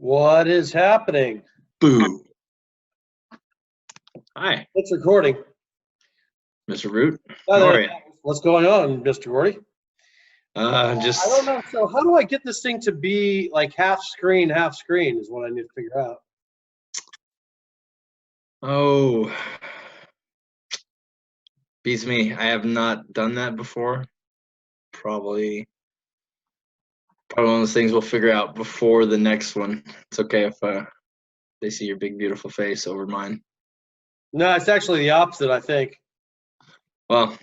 What is happening? Boo. Hi, It's recording. Mr. Root. Hi How there. are you? What's going on, Mr. Gordy? I Just don't know. So how do I get this thing to be like half screen is what I need to figure out. oh, beats me. I have not done that before. Probably one of those things we'll figure out before the next one. It's okay if they see your big beautiful face over mine. No, it's actually the opposite, I think. Well,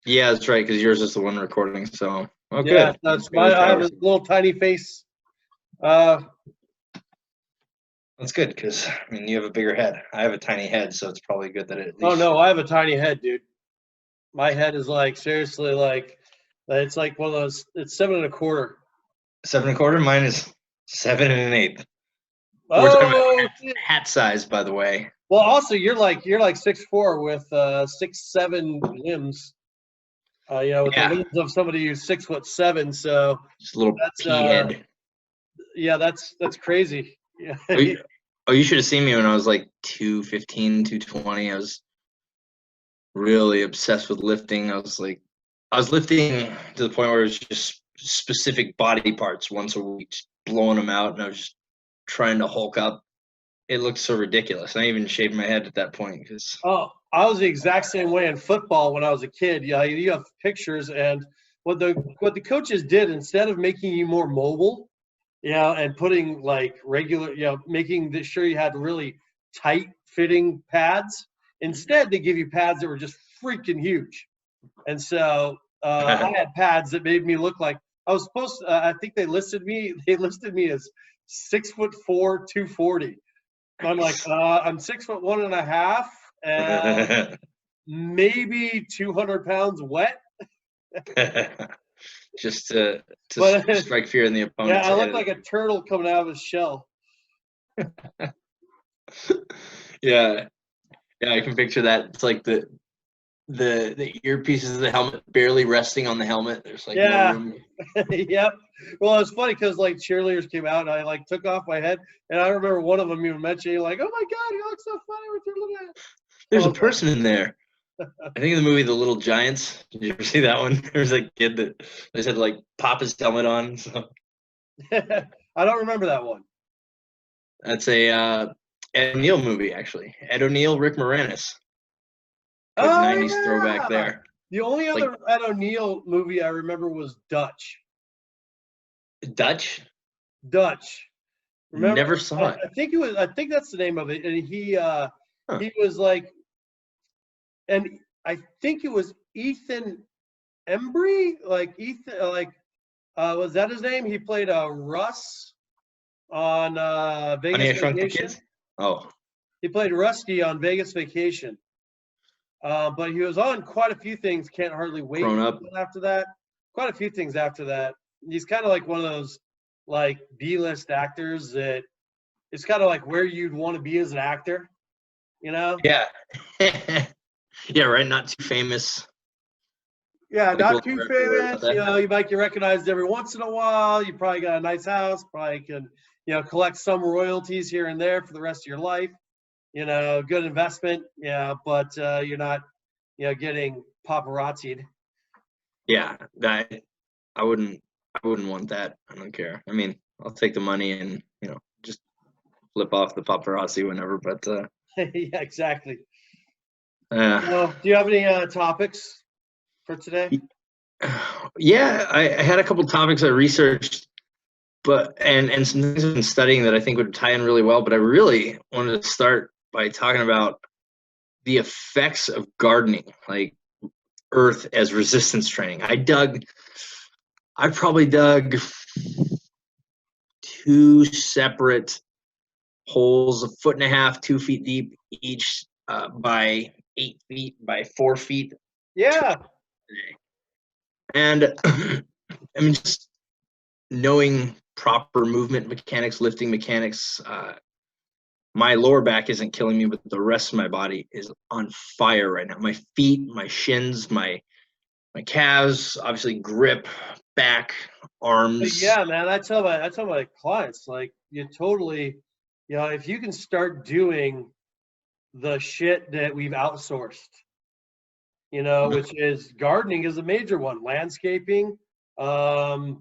yeah, that's right, because yours is the one recording. So, Yeah, good. that's my. I have a little tiny face. That's good because you have a bigger head. I have a tiny head, so it's probably good that it at least. Oh no, I have a tiny head, dude. My head is like seriously like it's like one of those. It's 7 1/4. 7 1/4. Mine is 7 1/8. We're talking about hat size, by the way. Well, also you're like 6'4" with 6'7" limbs. With the limbs of somebody who's 6'7", so just a little pea head. Yeah, that's crazy. Yeah. You should have seen me when I was like 215, 220. I was really obsessed with lifting. I was lifting to the point where it was just specific body parts once a week, just blowing them out, and I was just trying to hulk up. It looked so ridiculous. I even shaved my head at that point because. Oh, I was the exact same way in football when I was a kid. Yeah, you have pictures, and what the coaches did, instead of making you more mobile, and putting like regular, making sure you had really tight fitting pads. Instead, they give you pads that were just freaking huge, and so I had pads that made me look like I was supposed to. I think they listed me as 6'4", 240. I'm like, I'm 6'1.5", and maybe 200 pounds wet. Just to strike fear in the opponent. Yeah, I look like a turtle coming out of his shell. Yeah, I can picture that. It's like the earpieces of the helmet barely resting on the helmet. There's like no room. Yep. Well, it's funny because like cheerleaders came out and I like took off my head, and I remember one of them even mentioning like, "Oh my God, you look so funny with your little head." There's a person in there. I think of the movie The Little Giants. Did you ever see that one? There's a kid that they said like pop his helmet on. So. I don't remember that one. That's a Ed O'Neill movie, actually. Ed O'Neill, Rick Moranis. Good 90s throwback there. The only other Ed O'Neill movie I remember was Dutch. Dutch? Remember? Never saw it. I think that's the name of it. And he was like, and I think it was Ethan Embry, was that his name? He played Russ on Vegas Vacation. Oh. He played Rusty on Vegas Vacation. But he was on quite a few things. Can't hardly wait. Grown Up. After that, quite a few things after that. He's kind of like one of those like B-list actors that it's kind of like where you'd want to be as an actor, Yeah. Yeah, right. Not too famous. Yeah, not too famous. You might get recognized every once in a while. You probably got a nice house. Probably can, collect some royalties here and there for the rest of your life. Good investment. Yeah, but you're not, getting paparazzi'd. Yeah, I wouldn't want that. I don't care. I'll take the money and just flip off the paparazzi whenever. But yeah, exactly. Do you have any topics for today? Yeah, I had a couple topics I researched, and some things I've been studying that I think would tie in really well. But I really wanted to start by talking about the effects of gardening, like earth as resistance training. I probably dug 2 separate holes, 1.5 feet, 2 feet deep each, by 8 feet by 4 feet. Yeah. And just knowing proper movement mechanics, lifting mechanics, my lower back isn't killing me, but the rest of my body is on fire right now. My feet, my shins, my calves, obviously grip, back, arms. Yeah, man. I tell my clients, like, you totally, if you can start doing the shit that we've outsourced, which is gardening is a major one, landscaping, going,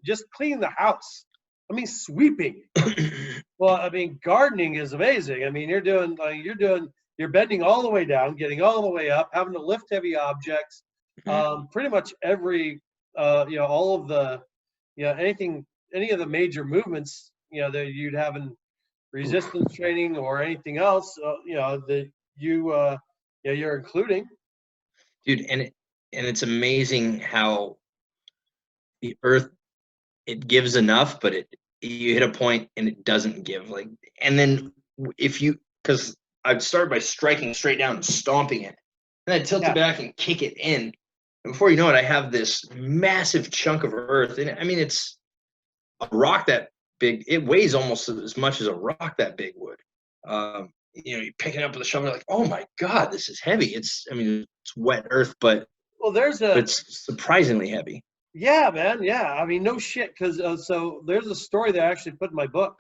just cleaning the house. I mean, sweeping. Well, I mean, gardening is amazing. I mean, you're bending all the way down, getting all the way up, having to lift heavy objects. Pretty much every, all of the, any of the major movements, that you'd have in resistance training or anything else, that you're including. Dude, and it's amazing how the earth, it gives enough, but you hit a point and it doesn't give. Like, and then because I'd start by striking straight down and stomping it, and I'd tilt it back and kick it in. And before you know it, I have this massive chunk of earth. And I mean, it's a rock that big. It weighs almost as much as a rock that big would. You pick it up with a shovel, you're like, oh my God, this is heavy. It's wet earth, but it's surprisingly heavy. Yeah, man. Yeah. I mean, no shit. Cause so there's a story that I actually put in my book,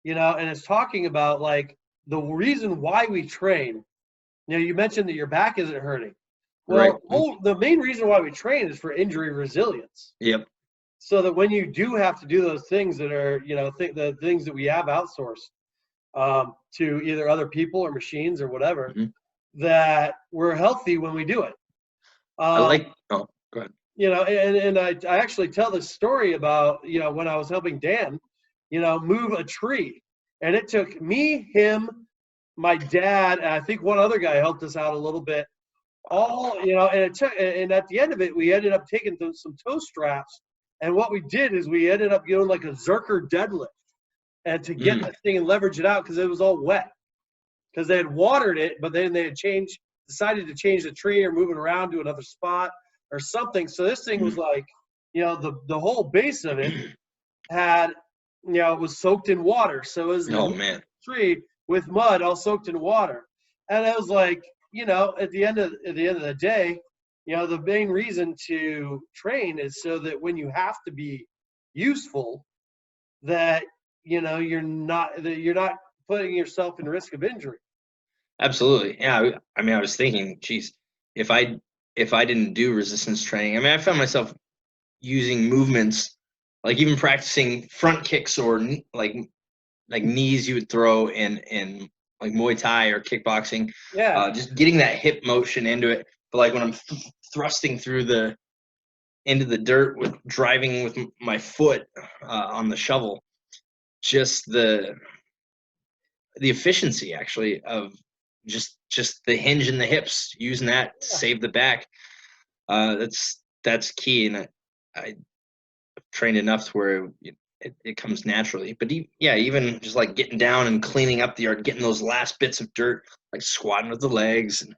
and it's talking about like the reason why we train. You mentioned that your back isn't hurting. Well, right. The main reason why we train is for injury resilience. Yep. So that when you do have to do those things that are, the things that we have outsourced to either other people or machines or whatever, that we're healthy when we do it. Go ahead. And I actually tell this story about, when I was helping Dan, move a tree. And it took me, him, my dad, and I think one other guy helped us out a little bit. And at the end of it, we ended up taking some toe straps. And what we did is we ended up doing like a Zerker deadlift and to get that thing and leverage it out because it was all wet. Because they had watered it, but then they had decided to change the tree or move it around to another spot or something. So this thing was like, the whole base of it had, it was soaked in water. So it was a tree with mud all soaked in water. And I was like, at the end of the day, the main reason to train is so that when you have to be useful, that you're not putting yourself in risk of injury. Absolutely. Yeah. I mean, I was thinking, geez, if I didn't do resistance training, I mean, I found myself using movements, like even practicing front kicks or like knees you would throw in like Muay Thai or kickboxing. Yeah. Just getting that hip motion into it. But like when I'm thrusting into the dirt with driving with my foot on the shovel, just the efficiency actually of just the hinge in the hips, using that to save the back. That's key. And I trained enough to where it comes naturally. But even just like getting down and cleaning up the yard, getting those last bits of dirt, like squatting with the legs and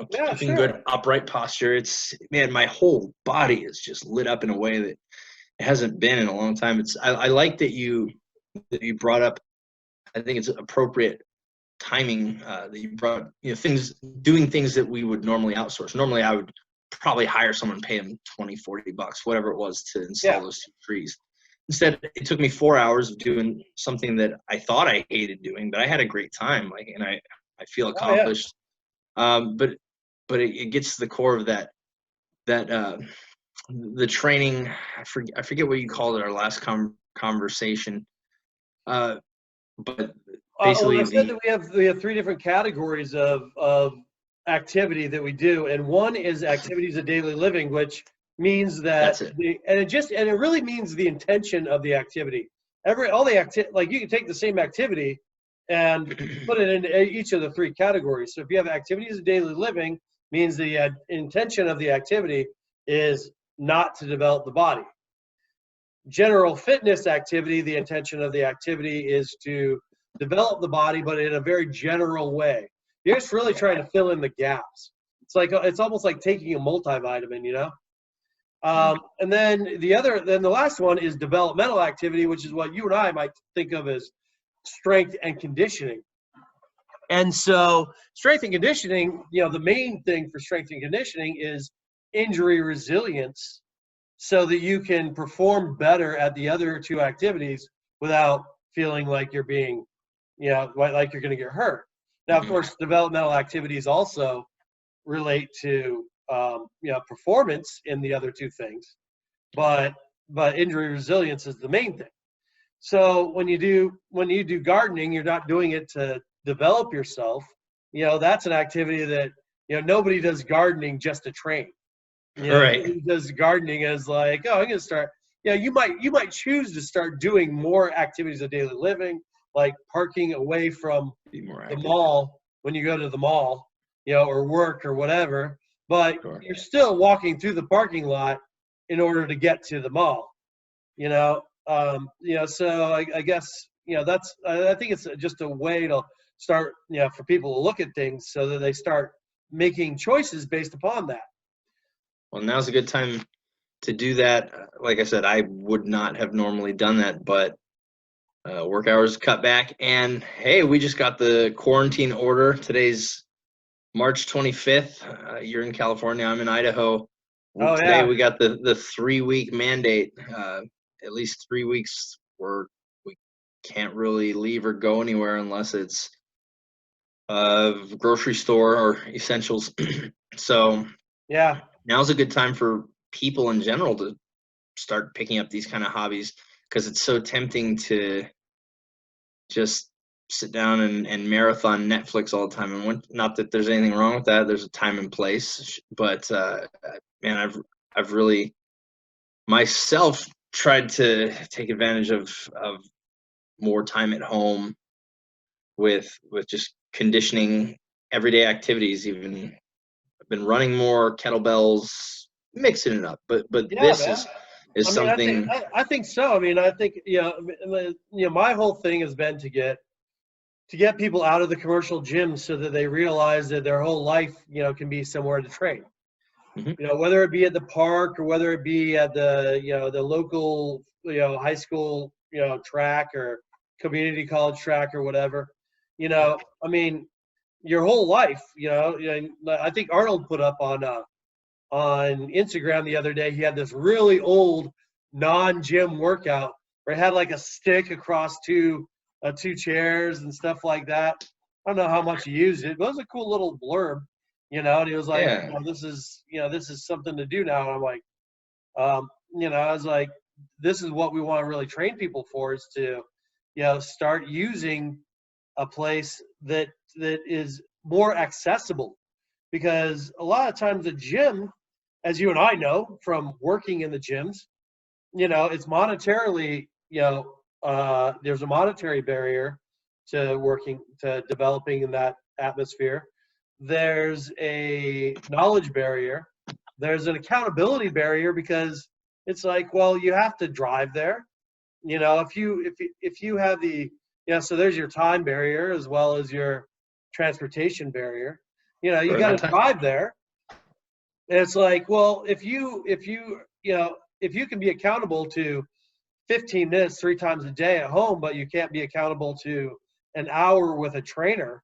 keeping good upright posture. It's, man, my whole body is just lit up in a way that it hasn't been in a long time. I like that you brought up, I think it's appropriate timing that you brought, doing things that we would normally outsource. Normally I would probably hire someone and pay them $20-$40, whatever it was, to install those two trees. Instead, it took me 4 hours of doing something that I thought I hated doing, but I had a great time, and I feel accomplished. But it gets to the core of that the training. I forget what you called it our last conversation. But basically, I said that we have three different categories of activity that we do, and one is activities of daily living, which means that it really means the intention of the activity. Like you can take the same activity and put it in each of the three categories. So if you have activities of daily living, means the intention of the activity is not to develop the body. General fitness activity, the intention of the activity is to develop the body, but in a very general way. You're just really trying to fill in the gaps. It's almost like taking a multivitamin, And then the last one is developmental activity, which is what you and I might think of as strength and conditioning. And so strength and conditioning, the main thing for strength and conditioning is injury resilience, so that you can perform better at the other two activities without feeling like you're being, like you're going to get hurt. Now, of course, developmental activities also relate to performance in the other two things, but injury resilience is the main thing. So when you do gardening, you're not doing it to develop yourself. That's an activity that nobody does gardening just to train. Right. Nobody does gardening as like, oh, I'm going to start. You might choose to start doing more activities of daily living, like parking away from the mall when you go to the mall, or work or whatever. But you're still walking through the parking lot in order to get to the mall. So I guess that's I think it's just a way to start for people to look at things so that they start making choices based upon that. Well, now's a good time to do that. Like I said, I would not have normally done that, but work hours cut back, and hey, we just got the quarantine order. Today's March 25th. You're in California, I'm in Idaho. Today we got the 3-week mandate. At least 3 weeks where we can't really leave or go anywhere unless it's grocery store or essentials. So now's a good time for people in general to start picking up these kind of hobbies, because it's so tempting to just sit down and marathon Netflix all the time. And not that there's anything wrong with that. There's a time and place, but man, I've really myself tried to take advantage of more time at home with just conditioning, everyday activities. Even I've been running more, kettlebells, mixing it up. But this is something. I think so. I mean, I think my whole thing has been to get people out of the commercial gyms so that they realize that their whole life can be somewhere to train. Whether it be at the park or whether it be at the the local high school track or community college track or whatever. I mean, your whole life. I think Arnold put up on Instagram the other day. He had this really old non-gym workout where it had like a stick across two chairs and stuff like that. I don't know how much he used it, but it was a cool little blurb, and he was like, this is something to do now. And I'm like, I was like, this is what we want to really train people for, is to, start using a place that is more accessible, because a lot of times the gym, as you and I know from working in the gyms, it's monetarily, there's a monetary barrier to developing in that atmosphere. There's a knowledge barrier. There's an accountability barrier, because it's like, well, you have to drive there. If you have the, so there's your time barrier as well as your transportation barrier. You got to drive there. And it's like, well, if you can be accountable to 15 minutes 3 times a day at home, but you can't be accountable to an hour with a trainer,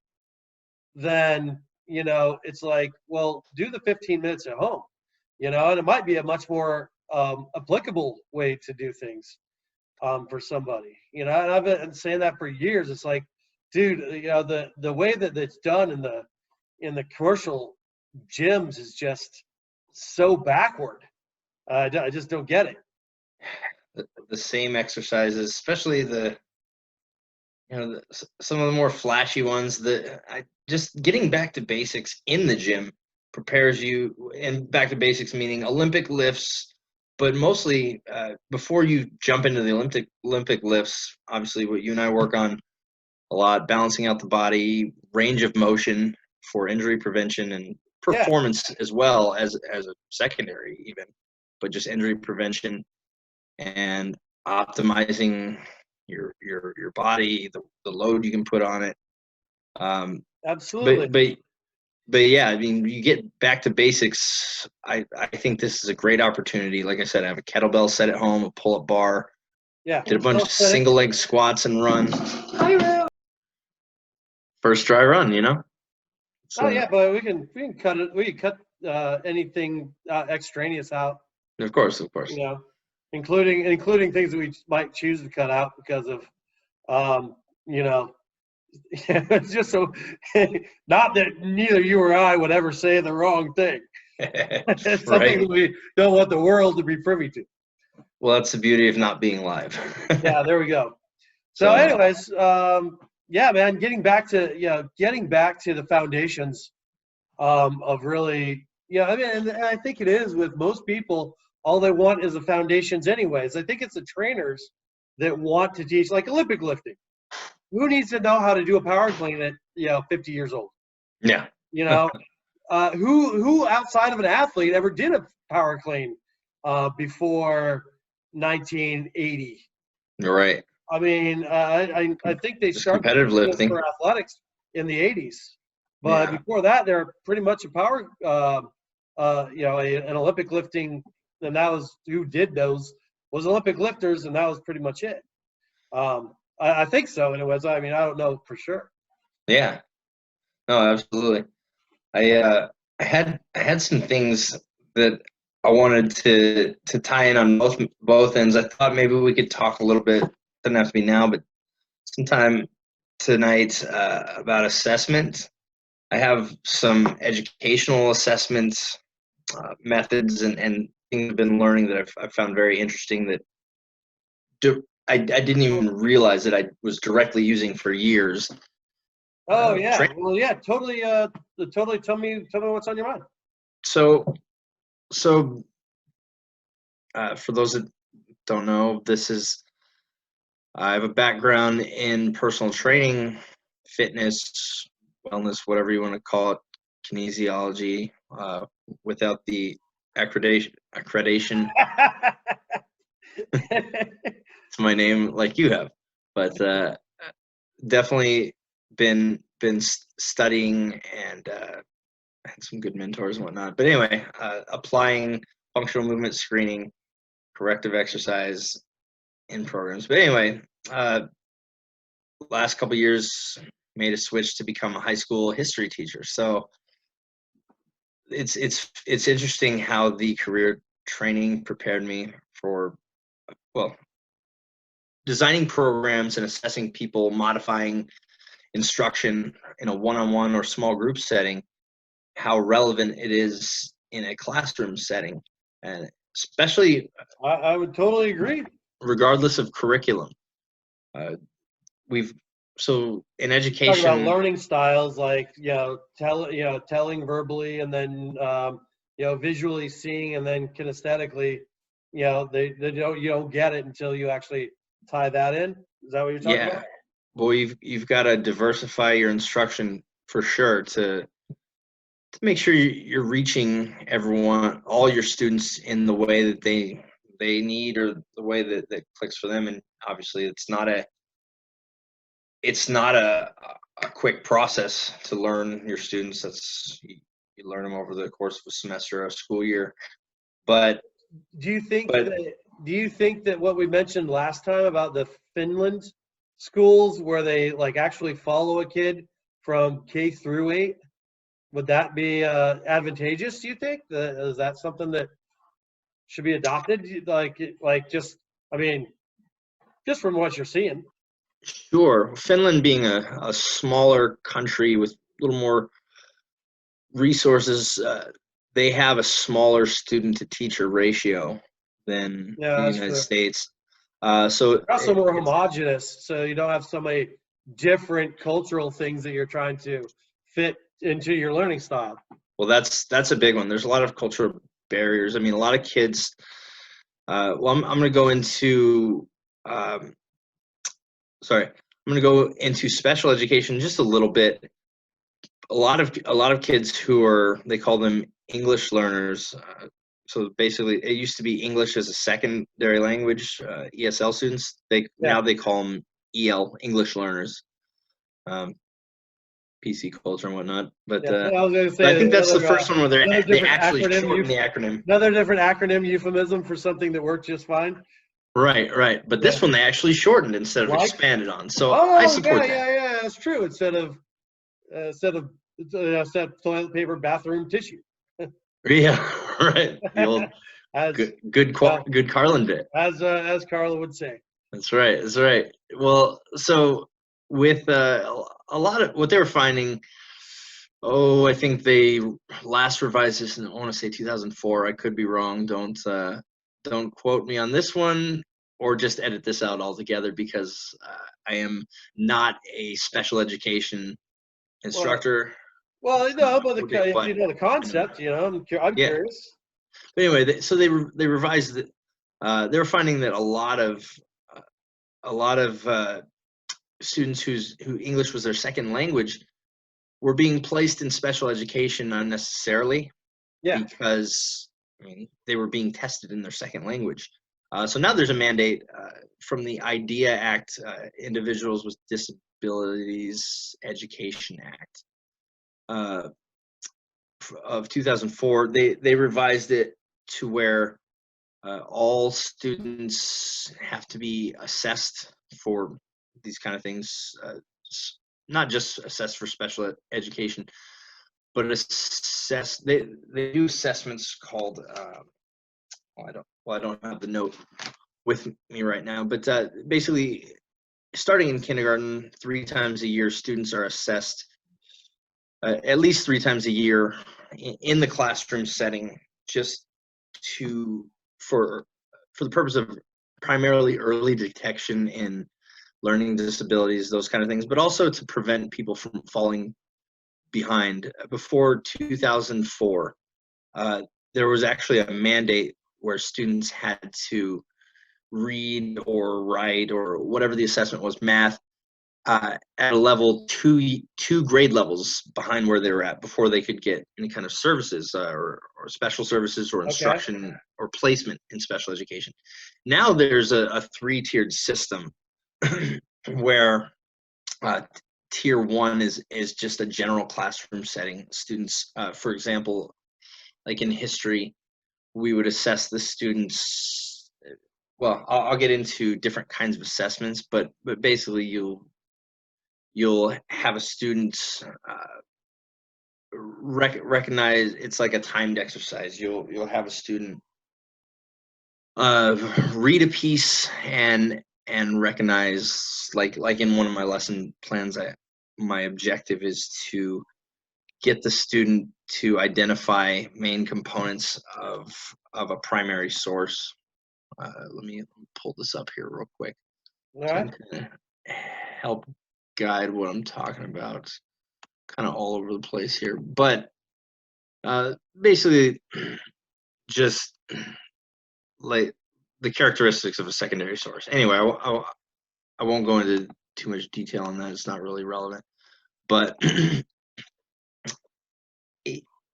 then it's like, well, do the 15 minutes at home. And it might be a much more applicable way to do things for somebody. And I've been saying that for years. It's like, dude, the way that it's done in the commercial gyms is just so backward. I just don't get it. The same exercises, especially some of the more flashy ones, that just getting back to basics in the gym prepares you. And back to basics meaning Olympic lifts, but mostly before you jump into the Olympic lifts, obviously what you and I work on a lot, balancing out the body, range of motion for injury prevention and performance as well as a secondary even, but just injury prevention and optimizing your body, the load you can put on it. Absolutely. But yeah, I mean, you get back to basics. I think this is a great opportunity. Like I said, I have a kettlebell set at home, a pull-up bar. Yeah. Did a bunch of single leg squats and run. First dry run, So, but we can cut it. We can cut anything extraneous out. Of course, of course. You know, including things that we might choose to cut out because of, you know, it's just so. Not that neither you or I would ever say the wrong thing. It's something that we don't want the world to be privy to. Well, that's the beauty of not being live. Yeah, there we go. So, anyways, yeah, man, getting back to the foundations of really, I mean, and I think it is with most people, all they want is the foundations anyways. I think it's the trainers that want to teach, like Olympic lifting. Who needs to know how to do a power clean at 50 years old? Yeah. Who outside of an athlete ever did a power clean before 1980? Right. I mean, I think they started competitive lifting for athletics in the 80s, but before that, they're pretty much a power, an Olympic lifting, and that was who did those was Olympic lifters, and that was pretty much it. I think so, anyways. I mean, I don't know for sure. Yeah. No, absolutely. I had some things that I wanted to tie in on both ends. I thought maybe we could talk a little bit. Doesn't have to be now, but sometime tonight about assessment. I have some educational assessments methods and things I've been learning that I've found very interesting that I didn't even realize that I was directly using for years. Oh yeah, well yeah, totally. Totally. Tell me what's on your mind. So for those that don't know, I have a background in personal training, fitness, wellness, whatever you want to call it, kinesiology, without the accreditation to my name like you have, but definitely been studying and had some good mentors and whatnot. But anyway, applying functional movement screening, corrective exercise in programs. But anyway, last couple of years made a switch to become a high school history teacher. So it's interesting how the career training prepared me for, well, designing programs and assessing people, modifying instruction in a one-on-one or small group setting, how relevant it is in a classroom setting, and especially I would totally agree. Regardless of curriculum, so in education, talk about learning styles like telling verbally, and then visually seeing, and then kinesthetically. You don't get it until you actually tie that in. Is that what you're talking about? Well, you've got to diversify your instruction for sure to make sure you're reaching everyone, all your students, in the way that they need, or the way that clicks for them. And obviously, it's not a quick process to learn your students. You learn them over the course of a semester or a school year. But do you think that what we mentioned last time about the Finland schools, where they like actually follow a kid from K through 8, would that be advantageous? Do you think is that something that should be adopted? Just from what you're seeing. Sure. Finland being a smaller country with a little more resources, they have a smaller student to teacher ratio than the United States. So they're also more homogenous, so you don't have so many different cultural things that you're trying to fit into your learning style. Well, that's a big one. There's a lot of cultural barriers. I mean, a lot of kids. I'm going to go into. I'm going to go into special education just a little bit. A lot of kids who they call them English learners. So basically, it used to be English as a secondary language, ESL students. Now they call them EL, English learners. PC culture and whatnot, but I was going to say, I think that's the first one where they actually shorten the acronym. Another different acronym euphemism for something that worked just fine. Right. But this one they actually shortened instead of expanded on. So I support that. Yeah, that's true. Instead of toilet paper, bathroom tissue. Yeah, right. The as Good Carlin bit. as Carla would say. That's right. That's right. Well, so with a lot of what they were finding, I think they last revised this in, I want to say 2004. I could be wrong. Don't quote me on this one, or just edit this out altogether, because I am not a special education instructor. Well, no, but Okay, if you know the concept, I'm Yeah. curious. But anyway, so they revised it. They were finding that a lot of students who English was their second language were being placed in special education unnecessarily, Yeah. because they were being tested in their second language. So now there's a mandate from the IDEA Act, Individuals with Disabilities Education Act of 2004. They revised it to where all students have to be assessed for these kind of things, not just assessed for special education, but assessed. They do assessments called. I don't have the note with me right now, but basically, starting in kindergarten, 3 times a year, students are assessed at least 3 times a year in the classroom setting, just for the purpose of primarily early detection in learning disabilities, those kind of things, but also to prevent people from falling behind. Before 2004, there was actually a mandate where students had to read or write or whatever the assessment was, math, at a level two grade levels behind where they were at before they could get any kind of services or special services or instruction or placement in special education. Now there's a 3-tiered system where tier 1 is just a general classroom setting. Students, for example, like in history, we would assess the students. Well, I'll get into different kinds of assessments, but basically you'll have a student recognize, it's like a timed exercise. You'll have a student read a piece and recognize, like in one of my lesson plans, my objective is to get the student to identify main components of a primary source. Let me pull this up here real quick. All right. To help guide what I'm talking about. Kind of all over the place here, but basically just like the characteristics of a secondary source. Anyway, I won't go into too much detail on that. It's not really relevant, but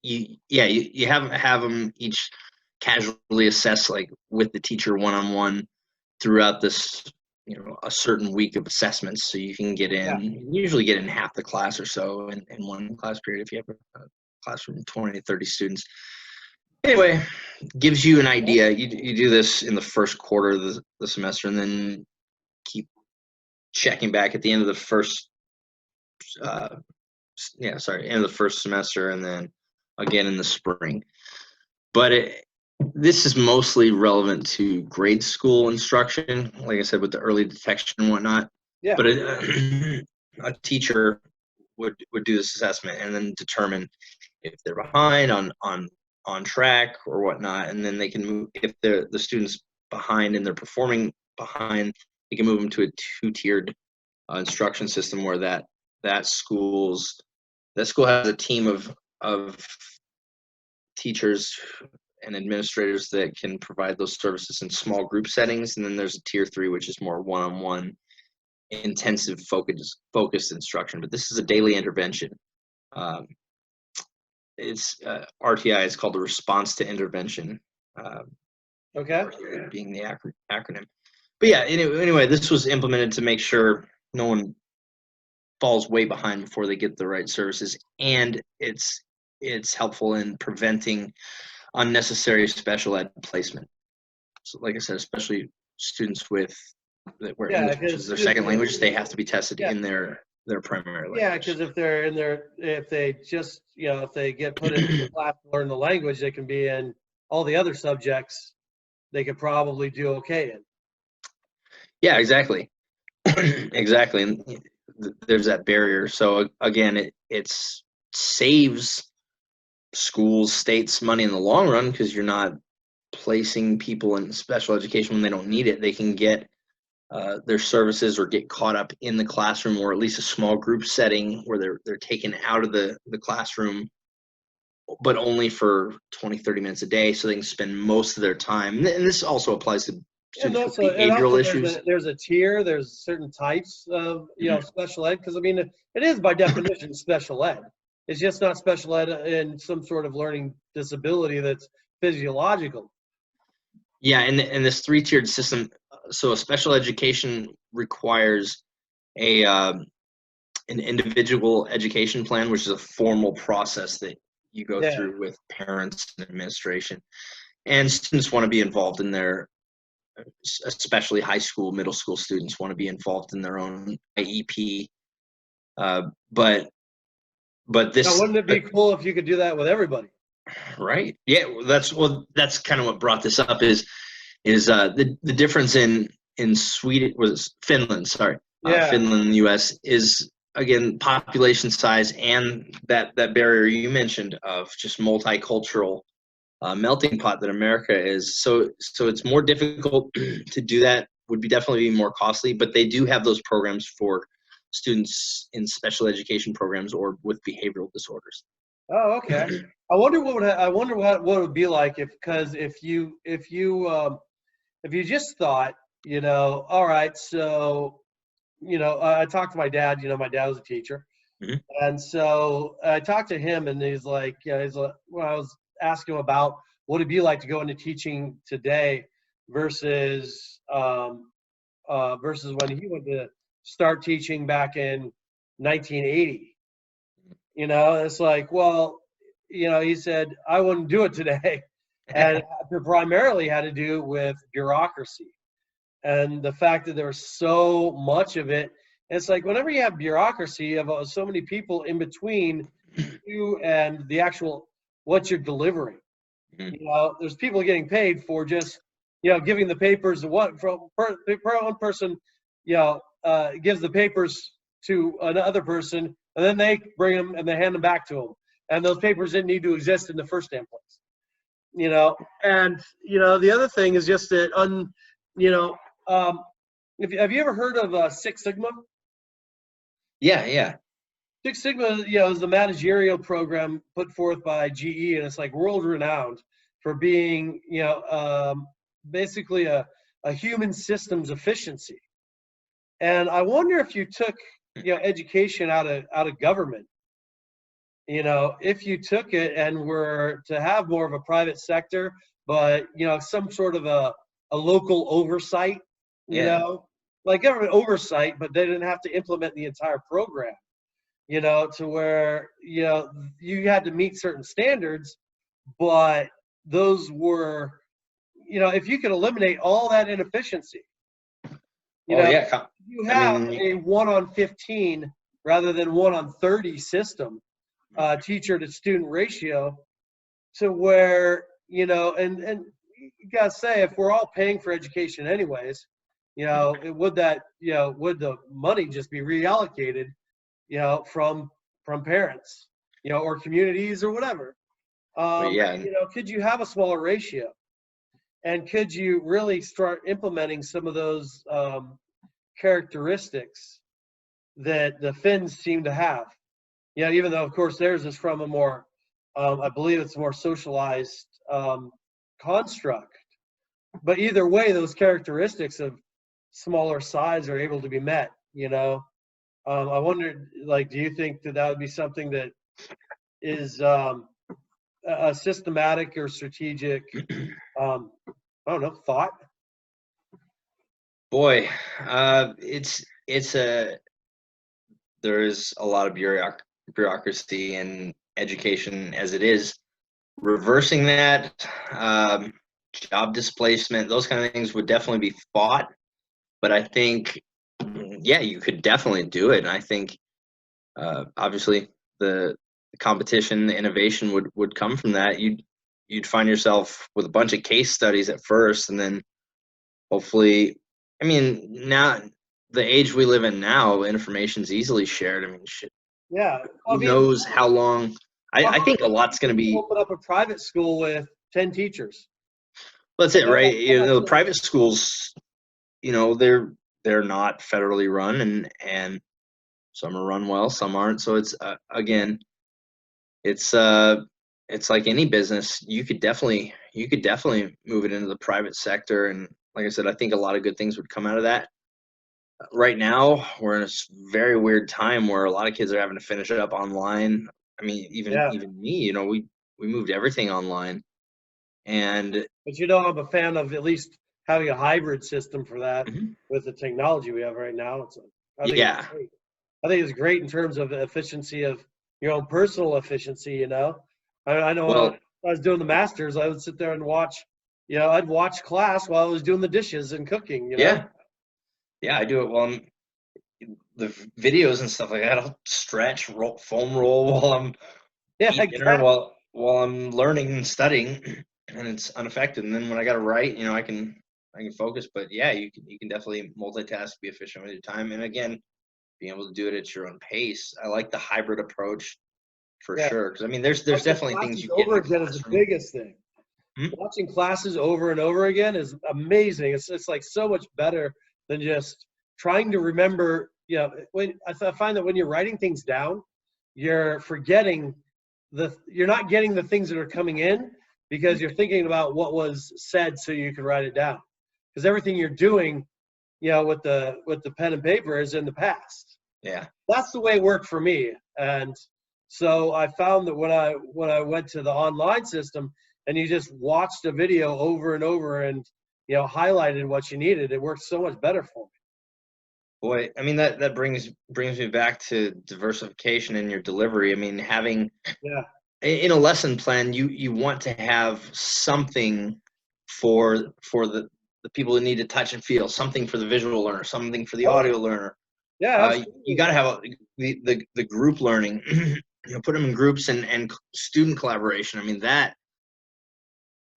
you have them each casually assess, like with the teacher one-on-one throughout this, a certain week of assessments, so you can get in. You usually get in half the class or so in one class period if you have a classroom of 20 to 30 students. Anyway, gives you an idea. You do this in the first quarter of the semester, and then keep checking back at the end of the first end of the first semester, and then again in the spring. But this is mostly relevant to grade school instruction, like I said, with the early detection and whatnot. Yeah. But a teacher would do this assessment and then determine if they're behind, on track, or whatnot, and then they can move. If the student's behind and they're performing behind, they can move them to a 2-tiered instruction system where that school has a team of teachers and administrators that can provide those services in small group settings, and then there's a tier 3, which is more one-on-one, intensive focused instruction. But this is a daily intervention. It's RTI. It's called the response to intervention. Being the acronym. But yeah, anyway, this was implemented to make sure no one falls way behind before they get the right services, and it's helpful in preventing unnecessary special ed placement. So, like I said, especially students where English is their second language, they have to be tested in their primary language. Yeah, because if they get put into the class to learn the language, they can be in all the other subjects they could probably do okay in. Yeah, exactly. Exactly. And there's that barrier. So again, it saves schools, states money in the long run because you're not placing people in special education when they don't need it. They can get their services or get caught up in the classroom, or at least a small group setting where they're taken out of the classroom, but only for 20-30 minutes a day, so they can spend most of their time. And this also applies to And students with also, behavioral issues. there's a tier. There's certain types of special ed, because I mean it is by definition special ed. It's just not special ed in some sort of learning disability that's physiological. Yeah, and this three-tiered system. So a special education requires an individual education plan, which is a formal process that you go through with parents and administration. And students want to be involved in their, especially high school, middle school students want to be involved in their own IEP. But this. Now, wouldn't it be cool if you could do that with everybody? Right. Yeah. That's kind of what brought this up is the difference in Sweden was Finland. Sorry, Finland, U.S. is again population size and that barrier you mentioned of just multicultural melting pot that America is. So it's more difficult to do that. Would be definitely be more costly, but they do have those programs for students in special education programs or with behavioral disorders. Oh, okay. I wonder what it would be like if you just thought, all right, so I talked to my dad. My dad was a teacher, mm-hmm. And so I talked to him, and he's like, when I was asking him about what it'd be like to go into teaching today versus when he went to start teaching back in 1980. It's like, well, he said, I wouldn't do it today. And it primarily had to do with bureaucracy and the fact that there was so much of it. It's like whenever you have bureaucracy, you have so many people in between you and the actual what you're delivering. Mm-hmm. There's people getting paid for just, giving the papers to one person, gives the papers to another person, and then they bring them and they hand them back to them. And those papers didn't need to exist in the first damn place. And the other thing is just that have you ever heard of Six Sigma? Yeah. Six Sigma, is the managerial program put forth by GE, and it's like world renowned for being, basically a human systems efficiency. And I wonder if you took, education out of government, if you took it and were to have more of a private sector, but, some sort of a local oversight, like government oversight, but they didn't have to implement the entire program, to where, you had to meet certain standards, but those were, if you could eliminate all that inefficiency, you have a 1 on 15 rather than 1 on 30 system, teacher to student ratio, to where, and you gotta say, if we're all paying for education anyways, would the money just be reallocated, from parents, or communities or whatever? Could you have a smaller ratio? And could you really start implementing some of those characteristics that the Finns seem to have? Even though, of course, theirs is from a more, I believe it's a more socialized construct. But either way, those characteristics of smaller size are able to be met, I wondered, do you think that would be something that is a systematic or strategic, I don't know, thought? Boy, there is a lot of bureaucracy in education as it is. Reversing that, job displacement, those kind of things would definitely be fought. But I think, you could definitely do it. And I think, obviously, the competition, the innovation would come from that. you'd find yourself with a bunch of case studies at first, and then hopefully, I mean, now the age we live in now, information's easily shared. I mean, shit, Yeah. I who mean, knows how long? I think a lot's going to be. open up a private school with 10 teachers. That's it, right? The That's private schools, they're not federally run, and some are run well, some aren't. So it's again, it's like any business. You could definitely move it into the private sector, and like I said, I think a lot of good things would come out of that. Right now, we're in a very weird time where a lot of kids are having to finish it up online. I mean, even me, we moved everything online, and but I'm a fan of at least having a hybrid system for that with the technology we have right now. I think it's great. I think it's great in terms of efficiency of your own personal efficiency. I know when I was doing the masters, I would sit there and watch. I'd watch class while I was doing the dishes and cooking. Yeah, I do it while the videos and stuff like that. I'll stretch, foam roll while I'm eating dinner, while I'm learning and studying, and it's unaffected. And then when I got to write, I can focus. But yeah, you can definitely multitask, be efficient with your time, and again, being able to do it at your own pace. I like the hybrid approach for sure. Because I mean, there's definitely things you get over again is the biggest thing. Watching classes over and over again is amazing. It's like so much better than just trying to remember. When I find that when you're writing things down, you're forgetting you're not getting the things that are coming in because you're thinking about what was said so you can write it down. Because everything you're doing, with the pen and paper is in the past. Yeah. That's the way it worked for me. And so I found that when I went to the online system and you just watched a video over and over and highlighted what you needed, it worked so much better for me. Boy, I mean that brings me back to diversification in your delivery. I mean, having in a lesson plan, you want to have something for the people that need to touch and feel, something for the visual learner, something for the audio learner. Yeah, you got to have the group learning. Put them in groups and student collaboration. I mean, that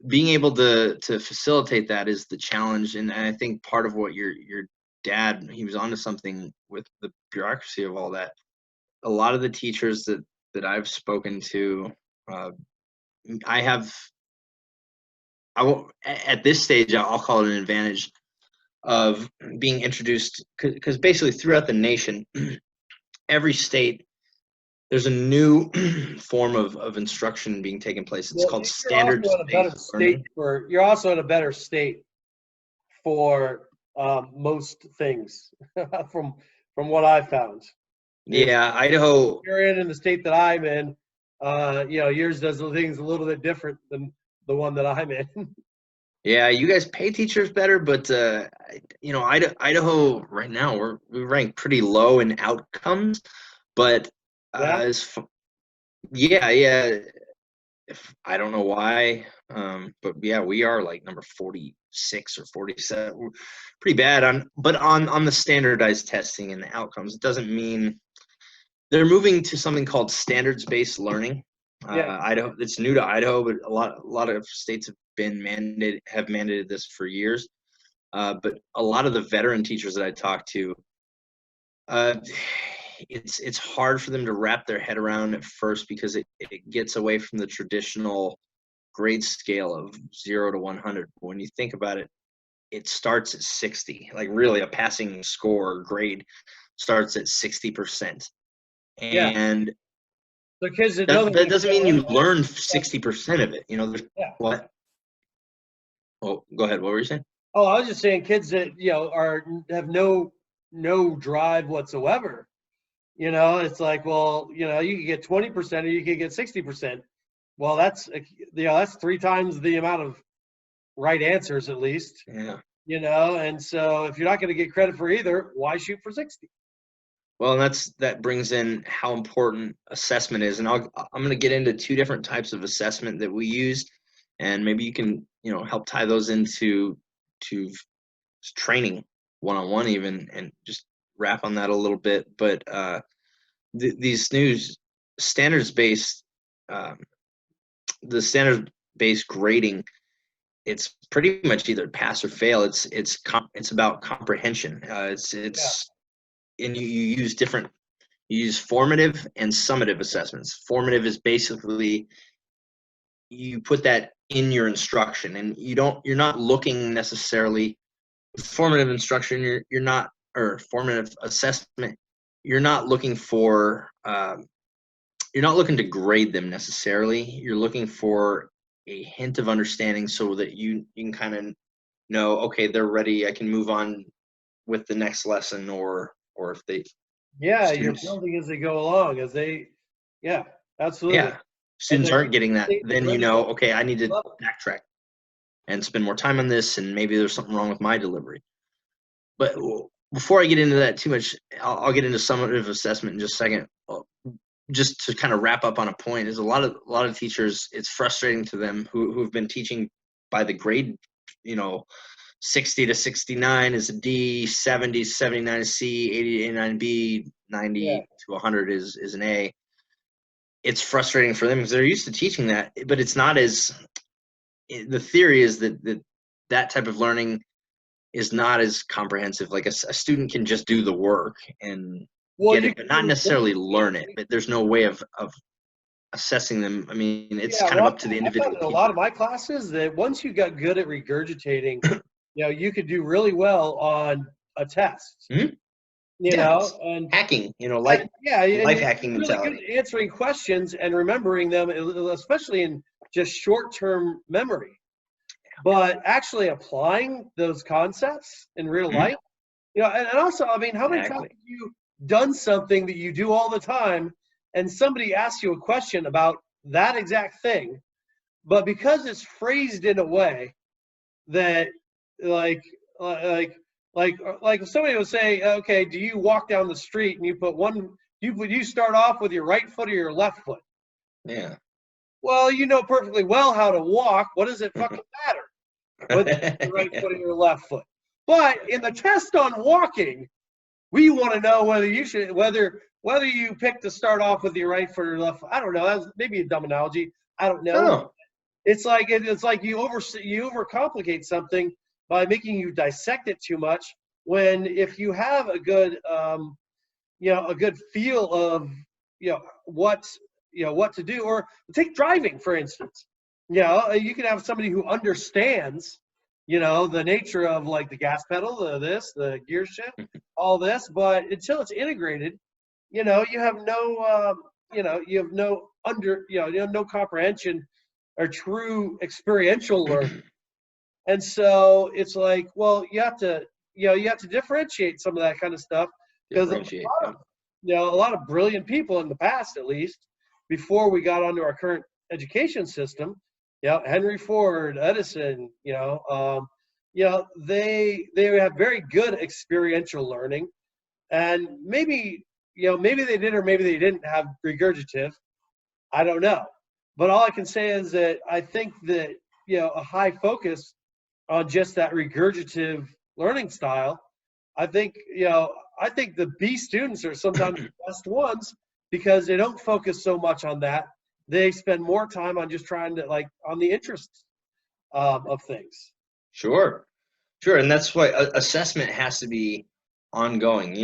being able to facilitate that is the challenge, and I think part of what your dad, he was onto something with the bureaucracy of all that. A lot of the teachers that I've spoken to, at this stage, I'll call it an advantage of being introduced, because basically throughout the nation, every state, there's a new form of instruction being taken place. It's called standards-based learning. You're also in a better state for most things from what I found. Yeah, Idaho. You're in the state that I'm in. Yours does the things a little bit different than the one that I'm in. Yeah, you guys pay teachers better, but Idaho right now we rank pretty low in outcomes, but I don't know why, but yeah, we are like number 46 or 47. We're pretty bad on the standardized testing and the outcomes. It doesn't mean they're moving to something called standards-based learning. Idaho, it's new to Idaho, but a lot of states have mandated this for years. But a lot of the veteran teachers that I talk to, it's hard for them to wrap their head around at first, because it gets away from the traditional grade scale of 0 to 100. When you think about it, it starts at 60. Like really, a passing score or grade starts at 60%. And the kids that doesn't mean you learn 60% of it. What? Oh, go ahead. What were you saying? Oh, I was just saying kids that have no drive whatsoever. It's like, well, you can get 20% or you can get 60%. Well, that's 3 times the amount of right answers, at least. Yeah. And so if you're not going to get credit for either, why shoot for 60? Well, and that brings in how important assessment is, and I'm going to get into 2 different types of assessment that we use, and maybe you can help tie those into training one-on-one even, and just wrap on that a little bit. But these new standards-based, the based grading, it's pretty much either pass or fail. It's about comprehension. And you use formative and summative assessments. Formative is basically you put that in your instruction, and you're not looking necessarily formative instruction. You're not, or formative assessment. You're not looking for you're not looking to grade them necessarily. You're looking for a hint of understanding so that you can kind of know, okay, they're ready. I can move on with the next lesson, or if they you're building as they go along, absolutely. Yeah, students aren't getting that, then okay, I need to backtrack and spend more time on this, and maybe there's something wrong with my delivery. But before I get into that too much, I'll get into summative assessment in just a second. Just to kind of wrap up on a point, is a lot of teachers, it's frustrating to them who've been teaching by the grade, 60 to 69 is a D, 70 to 79 is C, 80 to 89 B, 90 to 100 is an A. It's frustrating for them because they're used to teaching that, but it's not as, the theory is that type of learning is not as comprehensive. Like a student can just do the work and get it, but not necessarily learn it. But there's no way of assessing them. I mean, it's kind of up to the individual. I found in a lot of my classes that once you got good at regurgitating, you could do really well on a test. Mm-hmm. And hacking, life hacking mentality. Really good answering questions and remembering them, especially in just short-term memory. But actually applying those concepts in real life, and also, I mean, how many times have you done something that you do all the time, and somebody asks you a question about that exact thing, but because it's phrased in a way that, like if somebody would say, okay, do you walk down the street and you start off with your right foot or your left foot? Yeah. Well, you know perfectly well how to walk. What does it fucking matter? Whether your right foot or your left foot. But in the test on walking, we want to know whether you pick to start off with your right foot or left foot. I don't know. That's maybe a dumb analogy. I don't know. Oh. It's like you overcomplicate something by making you dissect it too much, when if you have a good a good feel of what to do, or take driving for instance. You can have somebody who understands the nature of like the gas pedal, the gear shift, all this, but until it's integrated, you have no comprehension or true experiential learning. And so it's like, well, you have to differentiate some of that kind of stuff, because a lot of brilliant people in the past, at least before we got onto our current education system, Henry Ford, Edison, they have very good experiential learning, and maybe they did or maybe they didn't have regurgitative. I don't know, but all I can say is that I think that a high focus on just that regurgitative learning style, I think the B students are sometimes the best ones, because they don't focus so much on that. They spend more time on just trying to on the interests of things. Sure. And that's why assessment has to be ongoing.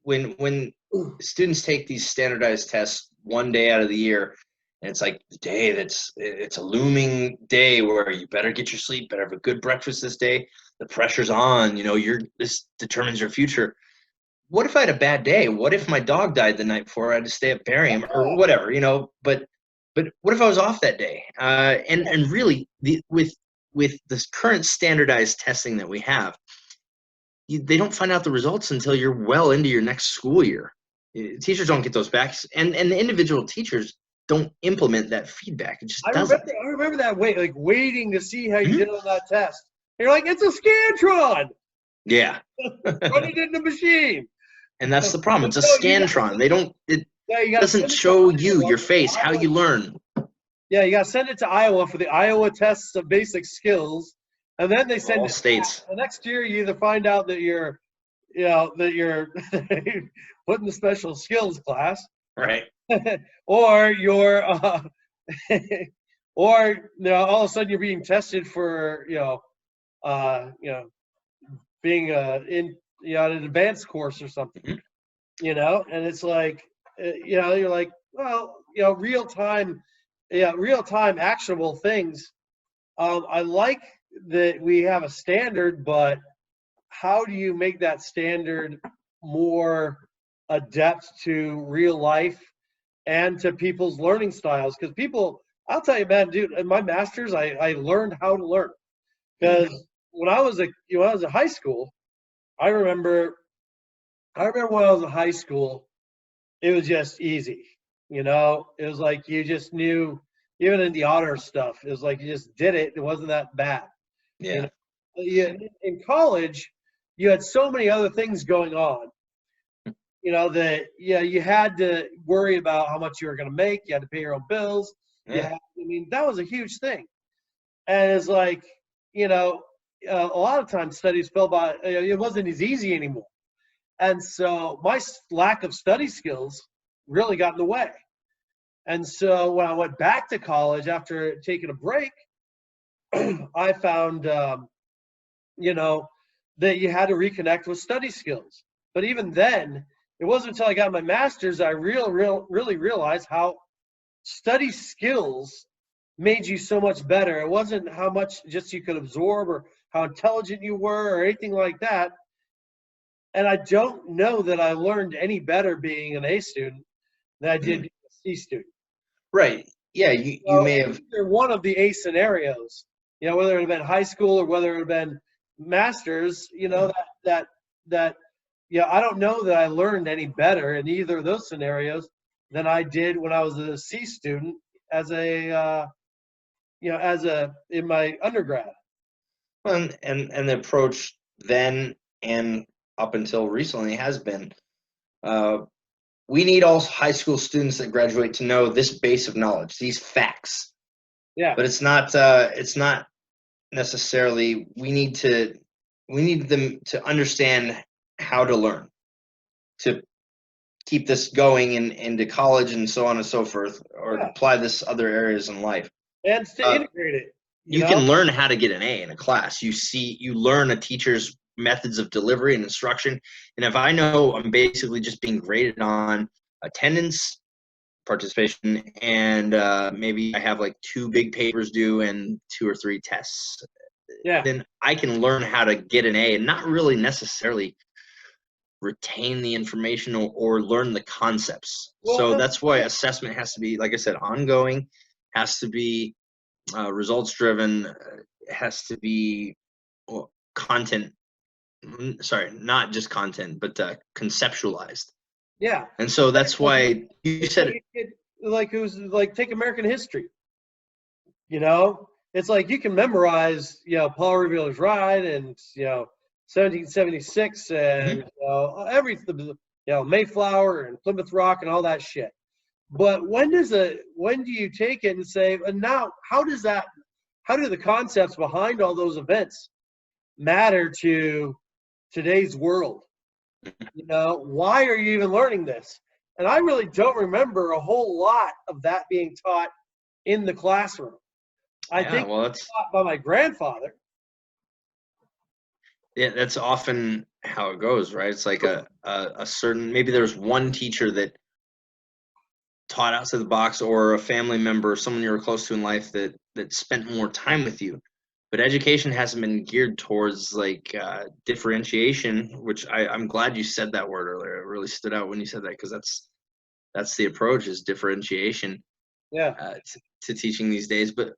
When students take these standardized tests one day out of the year, and it's like the day it's a looming day where you better get your sleep, better have a good breakfast this day. The pressure's on, this determines your future. What if I had a bad day? What if my dog died the night before? I had to stay up burying him or whatever, but what if I was off that day? And really with this current standardized testing that we have, they don't find out the results until you're well into your next school year. Teachers don't get those back, and the individual teachers don't implement that feedback. It just doesn't. I remember that waiting to see how you did on that test. And you're like, it's a Scantron. Yeah. Run it in the machine. And that's the problem. It's a Scantron. It doesn't show you your face, how you learn. Yeah, you got to send it to Iowa for the Iowa tests of basic skills, and then they send all it states. The next year, you either find out that you're put in the special skills class, right? or you're Or, all of a sudden you're being tested for, being in, an advanced course or something, and it's like, you're like, well, real time, actionable things. I like that we have a standard, but how do you make that standard more adept to real life and to people's learning styles? Because I'll tell you, man, dude, in my master's, I learned how to learn. Because when I was in high school, I remember when I was in high school, it was just easy. It was like you just knew, even in the honor stuff, it was like you just did it. It wasn't that bad. Yeah. In college, you had so many other things going on, that you had to worry about how much you were going to make. You had to pay your own bills. Yeah. That was a huge thing. And it's like, a lot of times studies fell by, it wasn't as easy anymore. And so my lack of study skills really got in the way. And so when I went back to college after taking a break, I found, that you had to reconnect with study skills. But even then, it wasn't until I got my master's I really realized how study skills made you so much better. It wasn't how much just you could absorb or how intelligent you were or anything like that. And I don't know that I learned any better being an A student than I did being a C student. Right. Yeah, you may have. Either one of the A scenarios, whether it had been high school or whether it had been master's, that I don't know that I learned any better in either of those scenarios than I did when I was a C student as in my undergrad. And the approach then and up until recently has been, we need all high school students that graduate to know this base of knowledge, these facts. Yeah. But it's not necessarily, we need them to understand how to learn, to keep this going into college and so on and so forth, or apply this other areas in life. And to integrate it. You can learn how to get an A in a class. You learn a teacher's methods of delivery and instruction. And if I know I'm basically just being graded on attendance, participation, and maybe I have like 2 big papers due and 2 or 3 tests, then I can learn how to get an A and not really necessarily retain the information or learn the concepts. So that's why assessment has to be, like I said, ongoing, has to be results driven, has to be content, sorry, not just content, but conceptualized. Yeah. And so that's why you said it was like, take American history. It's like you can memorize, Paul Revere's Ride and 1776 and everything, Mayflower and Plymouth Rock and all that shit. But when do you take it and say, and now how do the concepts behind all those events matter to today's world? Why are you even learning this? And I really don't remember a whole lot of that being taught in the classroom. I think it's taught by my grandfather. Yeah, that's often how it goes, right? It's like a certain, maybe there's one teacher that taught outside the box, or a family member, someone you were close to in life that spent more time with you. But education hasn't been geared towards like differentiation, which I'm glad you said that word earlier. It really stood out when you said that, because that's the approach, is differentiation. Yeah. To teaching these days, but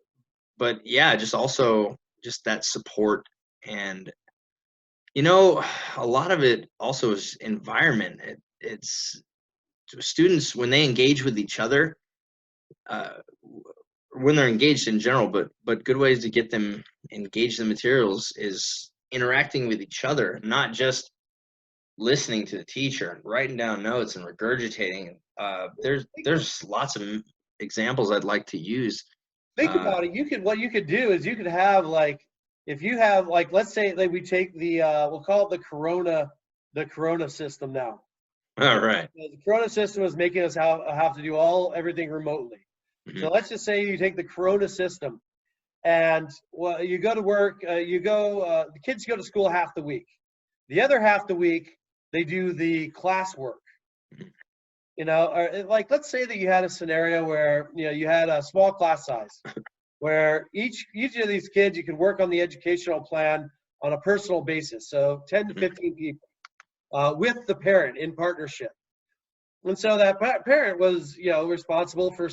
yeah, just also just that support. And a lot of it also is environment. It's students, when they engage with each other, when they're engaged in general, but good ways to get them engaged in materials is interacting with each other, not just listening to the teacher and writing down notes and regurgitating. There's lots of examples I'd like to use. Think about it. What you could do is you could have, like, if you have, like, let's say like we take the we'll call it the Corona system now. All right. The Corona system is making us have to do everything remotely. So let's just say you take the Corona system, and well, you go to work. The kids go to school half the week. The other half the week, they do the classwork. Or, like, let's say that you had a scenario where you had a small class size, where each of these kids, you could work on the educational plan on a personal basis. So 10 to 15 people with the parent in partnership. And so that parent was, responsible for,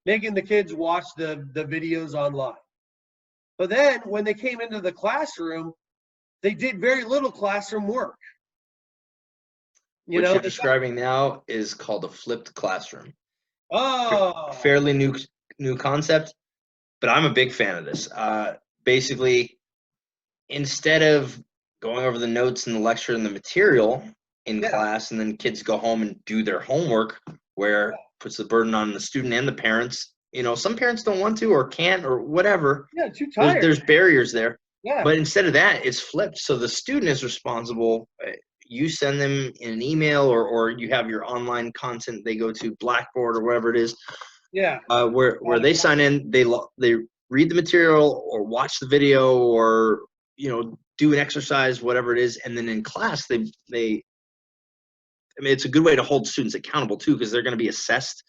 making the kids watch the videos online. But then when they came into the classroom, they did very little classroom work. What you're describing now is called a flipped classroom. Oh, Fairly new concept, but I'm a big fan of this. Basically, instead of going over the notes and the lecture and the material in class, and then kids go home and do their homework, where puts the burden on the student and the parents. Some parents don't want to or can't or whatever. Yeah, too tired. There's barriers there. Yeah. But instead of that, it's flipped. So the student is responsible. You send them in an email, or you have your online content. They go to Blackboard or whatever it is. Yeah. Where they sign in, they read the material or watch the video or do an exercise, whatever it is, and then in class it's a good way to hold students accountable too, because they're going to be assessed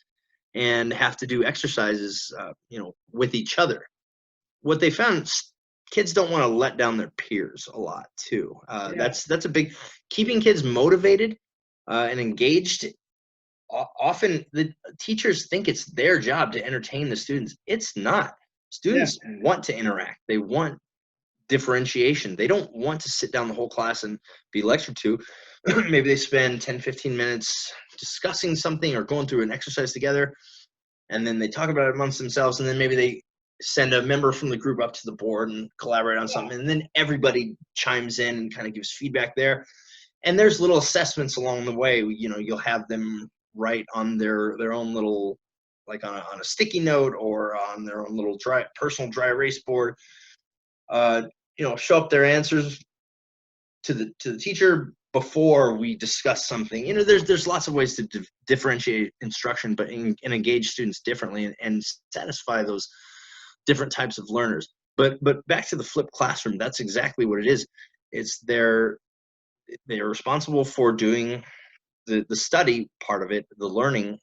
and have to do exercises, with each other. What they found, kids don't want to let down their peers a lot too. That's a big, keeping kids motivated and engaged. Often the teachers think it's their job to entertain the students. It's not. Students want to interact. They want differentiation. They don't want to sit down the whole class and be lectured to. Maybe they spend 10, 15 minutes discussing something or going through an exercise together, and then they talk about it amongst themselves, and then maybe they send a member from the group up to the board and collaborate on something, and then everybody chimes in and kind of gives feedback there. And there's little assessments along the way. You'll have them write on their own little, like on a sticky note or on their own little personal dry erase board. Show up their answers to the teacher before we discuss something. There's lots of ways to differentiate instruction, but and engage students differently and satisfy those different types of learners. But back to the flipped classroom, that's exactly what it is. It's they're responsible for doing the study part of it, the learning.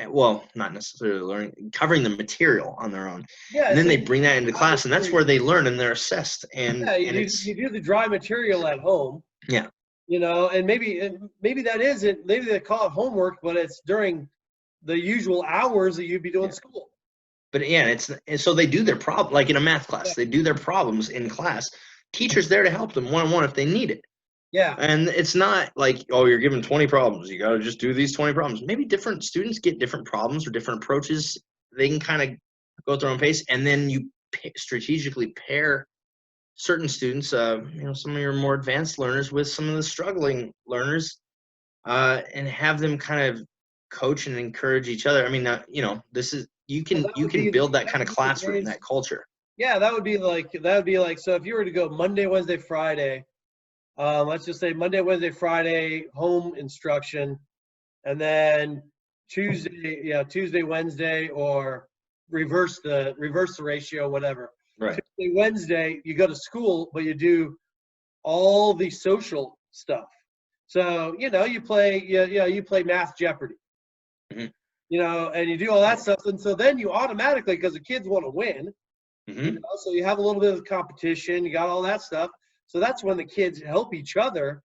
Well, not necessarily learning, covering the material on their own. Yeah, and then they bring that into class, and that's where they learn and they're assessed. And you do the dry material at home. Yeah. And maybe that isn't. Maybe they call it homework, but it's during the usual hours that you'd be doing school. But so they do their problem, like in a math class, they do their problems in class. Teacher's there to help them one-on-one if they need it. Yeah. And it's not like, oh, you're given 20 problems. You got to just do these 20 problems. Maybe different students get different problems or different approaches. They can kind of go at their own pace. And then you strategically pair certain students, some of your more advanced learners with some of the struggling learners, and have them kind of coach and encourage each other. I mean, this is, you can build that kind of classroom, that culture. Yeah, that would be like, so if you were to go Monday, Wednesday, Friday, let's just say Monday, Wednesday, Friday, home instruction, and then Tuesday, Wednesday, or reverse the ratio, whatever. Right. Tuesday, Wednesday, you go to school, but you do all the social stuff. So you play Math Jeopardy, mm-hmm. And you do all that stuff, and so then you automatically, because the kids want to win, mm-hmm. So you have a little bit of competition. You got all that stuff. So that's when the kids help each other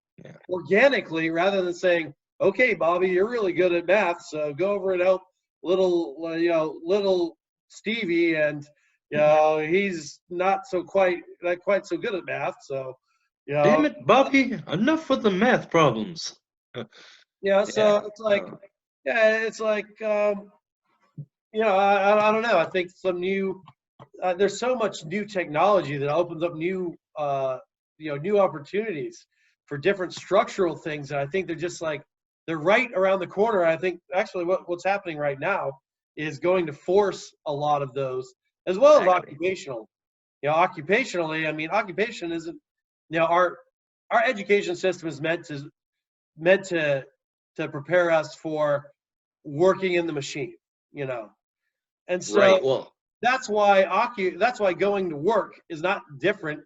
organically, rather than saying, "Okay, Bobby, you're really good at math, so go over and help little Stevie, and he's not quite so good at math, so damn it, Bobby, enough with the math problems." So it's like, it's like, I don't know. I think some new, there's so much new technology that opens up new opportunities for different structural things. And I think they're just like, they're right around the corner. I think actually what's happening right now is going to force a lot of those, as well as occupational. Occupationally, I mean, occupation isn't, our education system is meant to prepare us for working in the machine, And so Right. Well, that's why going to work is not different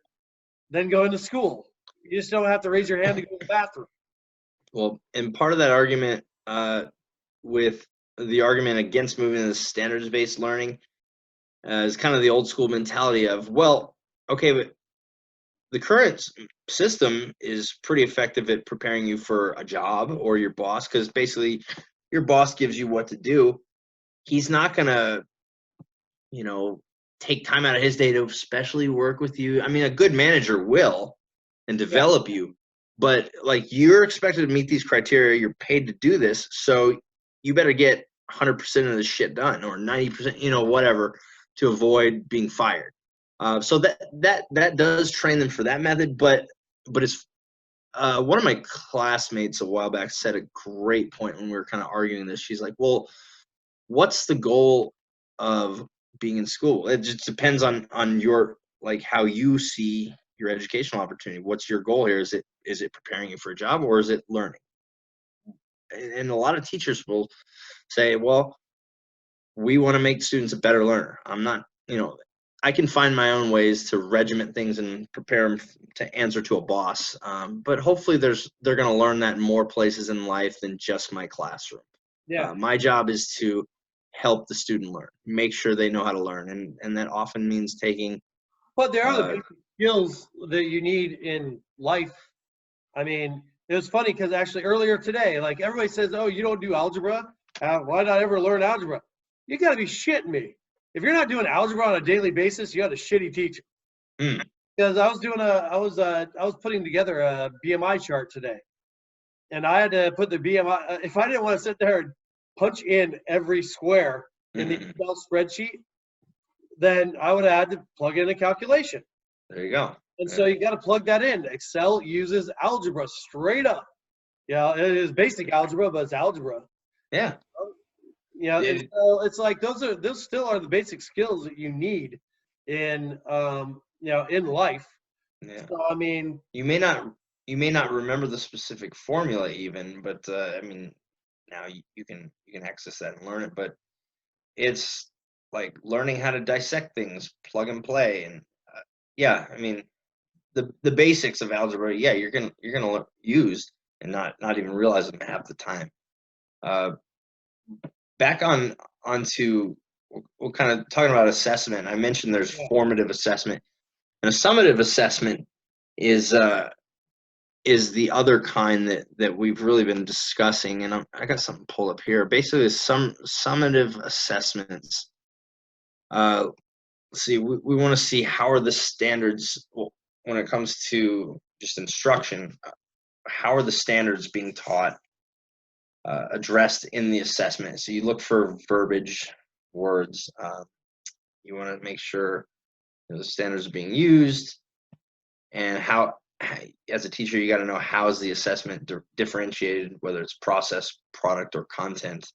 than going to school. You just don't have to raise your hand to go to the bathroom. well, and part of that argument with the argument against moving to standards-based learning is kind of the old school mentality of, well, okay, but the current system is pretty effective at preparing you for a job or your boss, because basically your boss gives you what to do. He's not going to, take time out of his day to especially work with you. I mean, a good manager will and develop you, but like, you're expected to meet these criteria. You're paid to do this. So you better get 100% of the shit done, or 90%, whatever, to avoid being fired. So that does train them for that method, but it's one of my classmates a while back said a great point when we were kind of arguing this. She's like, well, what's the goal of being in school? It just depends on your, like, how you see your educational opportunity. What's your goal here? Is it preparing you for a job, or is it learning? And a lot of teachers will say, well, we want to make students a better learner. I'm not, I can find my own ways to regiment things and prepare them to answer to a boss. But hopefully they're going to learn that in more places in life than just my classroom. Yeah. My job is to help the student learn, make sure they know how to learn. And that often means taking. But there are the basic skills that you need in life. I mean, it was funny because actually earlier today, like, everybody says, oh, you don't do algebra? Why not ever learn algebra? You got to be shitting me. If you're not doing algebra on a daily basis, you got a shitty teacher. Because I was putting together a BMI chart today, and I had to put the BMI. If I didn't want to sit there and punch in every square in the Excel spreadsheet, then I would have had to plug in a calculation. There you go. And so you got to plug that in. Excel uses algebra straight up. Yeah, it is basic algebra, but it's algebra. Yeah. And so it's like those still are the basic skills that you need in in life. Yeah. So, I mean, you may not remember the specific formula even, but I mean, now you can access that and learn it. But it's like learning how to dissect things, plug and play, and I mean, the basics of algebra. Yeah, you're gonna use and not even realize them half the time. Back onto, we're kind of talking about assessment. I mentioned there's formative assessment, and a summative assessment is the other kind that we've really been discussing. And I got something pulled up here. Basically, some summative assessments. Let's see, we want to see how are the standards when it comes to just instruction. How are the standards being taught, addressed in the assessment? So you look for verbiage, words. You want to make sure the standards are being used, and how, as a teacher, you got to know how is the assessment differentiated, whether it's process, product, or content.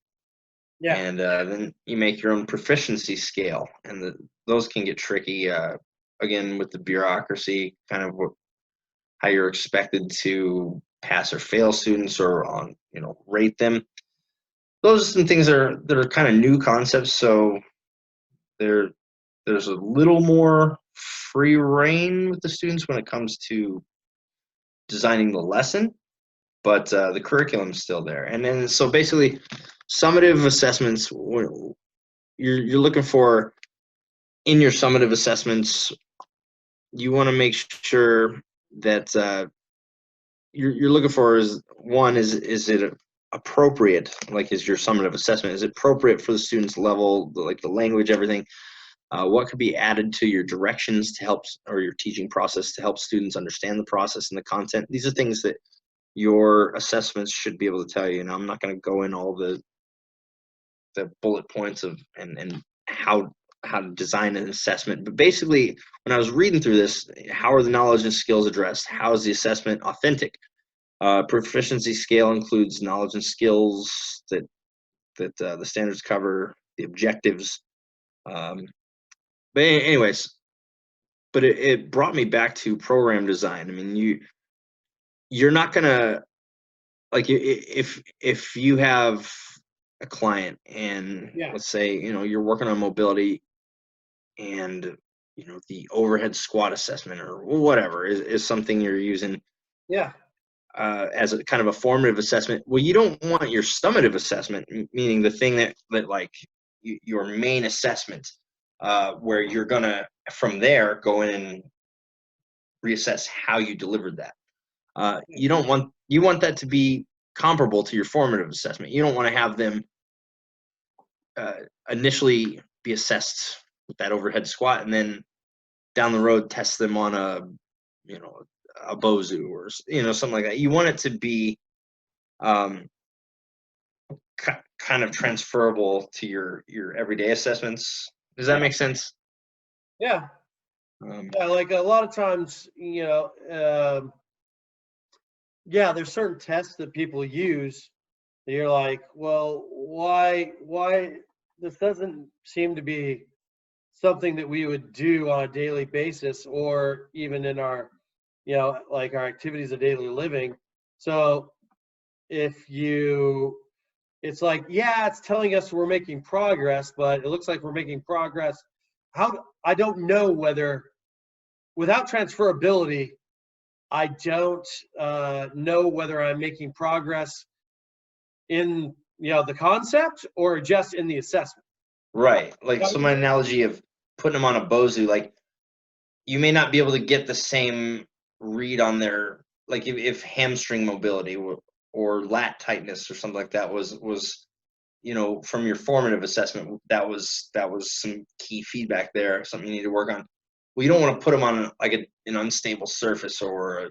yeah. And then you make your own proficiency scale, and those can get tricky. Again, with the bureaucracy, kind of how you're expected to pass or fail students, or on rate them. Those are some things that are kind of new concepts. So there's a little more free reign with the students when it comes to designing the lesson, but the curriculum is still there. And then so basically, summative assessments, you're looking for in your summative assessments, you want to make sure that you're looking for is it appropriate? Like, is your summative assessment, is it appropriate for the student's level, like the language, everything? What could be added to your directions to help, or your teaching process to help students understand the process and the content? These are things that your assessments should be able to tell you. And I'm not going to go in all the bullet points of and how to design an assessment. But basically, when I was reading through this, how are the knowledge and skills addressed? How is the assessment authentic? Proficiency scale includes knowledge and skills that the standards cover, the objectives. But anyways, but it brought me back to program design. I mean, you're not gonna, like, if you have a client and Yeah. let's say, you're working on mobility and, the overhead squat assessment or whatever is something you're using Yeah. as a kind of a formative assessment. Well, you don't want your summative assessment, meaning the thing that like your main assessment, where you're gonna from there go in and reassess how you delivered that. You want that to be comparable to your formative assessment. You don't want to have them initially be assessed with that overhead squat and then down the road test them on a Bozu or something like that. You want it to be um, kind of transferable to your everyday assessments. Does that make sense? Yeah. Yeah, like a lot of times, there's certain tests that people use that you're like, well, why this doesn't seem to be something that we would do on a daily basis or even in our, like our activities of daily living. So it's like, yeah, it's telling us we're making progress, but it looks like we're making progress. I don't know whether, without transferability, I don't know whether I'm making progress in the concept or just in the assessment. Right. Like, so my analogy of putting them on a Bozu, like, you may not be able to get the same read on their, like, if hamstring mobility or lat tightness or something like that was from your formative assessment, that was some key feedback there, something you need to work on. Well, you don't want to put them on like an unstable surface or a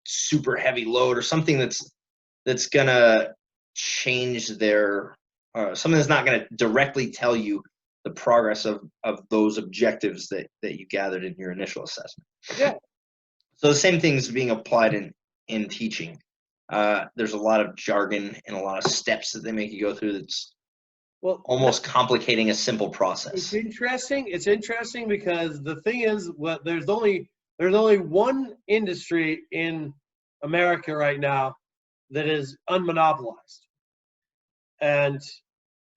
super heavy load or something that's gonna change their something that's not gonna directly tell you the progress of those objectives that you gathered in your initial assessment. Yeah. So the same thing is being applied in teaching. There's a lot of jargon and a lot of steps that they make you go through that's almost complicating a simple process. It's interesting. It's interesting because the thing is, there's only one industry in America right now that is unmonopolized, and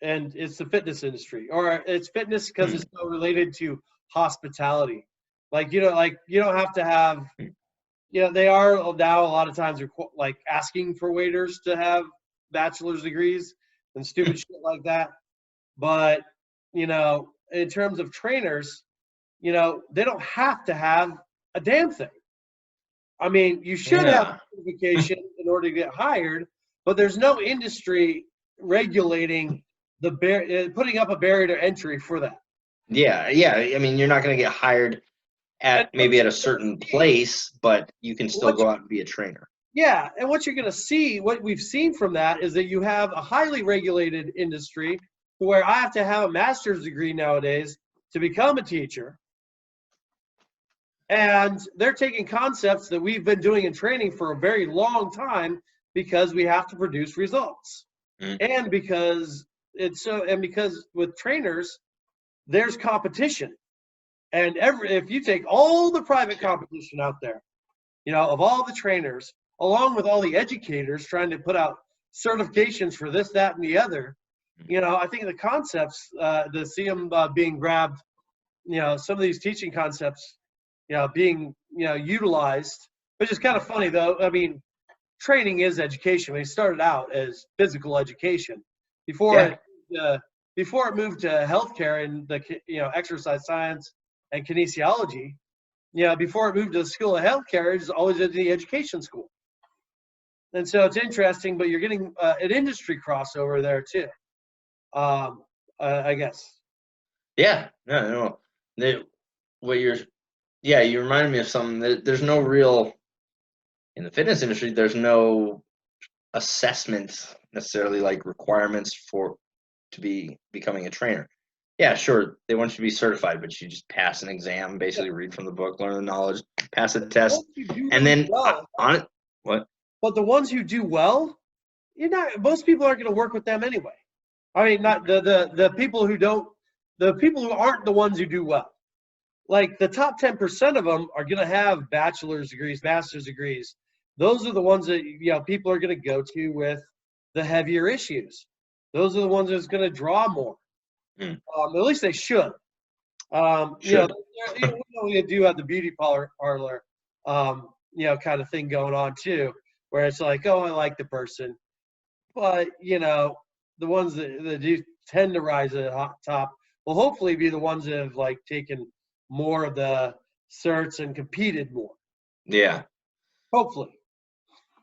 it's the fitness industry, or it's fitness because it's so related to hospitality. Like you don't have to have. They are now a lot of times like asking for waiters to have bachelor's degrees and stupid shit like that. But, in terms of trainers, they don't have to have a damn thing. I mean, you should have certification in order to get hired, but there's no industry regulating putting up a barrier to entry for that. Yeah. I mean, you're not going to get hired at a certain place, but you can still go out and be a trainer. Yeah, and what you're going to see, what we've seen from that is that you have a highly regulated industry where I have to have a master's degree nowadays to become a teacher. And they're taking concepts that we've been doing in training for a very long time because we have to produce results. And because because with trainers, there's competition. And if you take all the private competition out there, of all the trainers, along with all the educators trying to put out certifications for this, that, and the other, I think the concepts, to see them being grabbed, some of these teaching concepts, being, utilized, which is kind of funny though. I mean, training is education. We started out as physical education before it moved to healthcare and the, exercise science and kinesiology. Before it moved to the School of Healthcare, it's always at the education school. And so it's interesting, but you're getting an industry crossover there too. I guess. Yeah, no. You reminded me of something. There's no real, in the fitness industry, there's no assessment necessarily, like requirements to be becoming a trainer. Yeah, sure, they want you to be certified, but you just pass an exam, basically read from the book, learn the knowledge, pass a test, and then on it. What? But the ones who do well, most people aren't going to work with them anyway. I mean, not the people who don't, the people who aren't the ones who do well. Like the top 10% of them are going to have bachelor's degrees, master's degrees. Those are the ones that people are going to go to with the heavier issues. those are the ones that's going to draw more. Mm. At least they should. Should. We do have the beauty parlor, kind of thing going on too, where it's like, oh, I like the person, but the ones that do tend to rise to the top will hopefully be the ones that have like taken more of the certs and competed more. Yeah. Hopefully.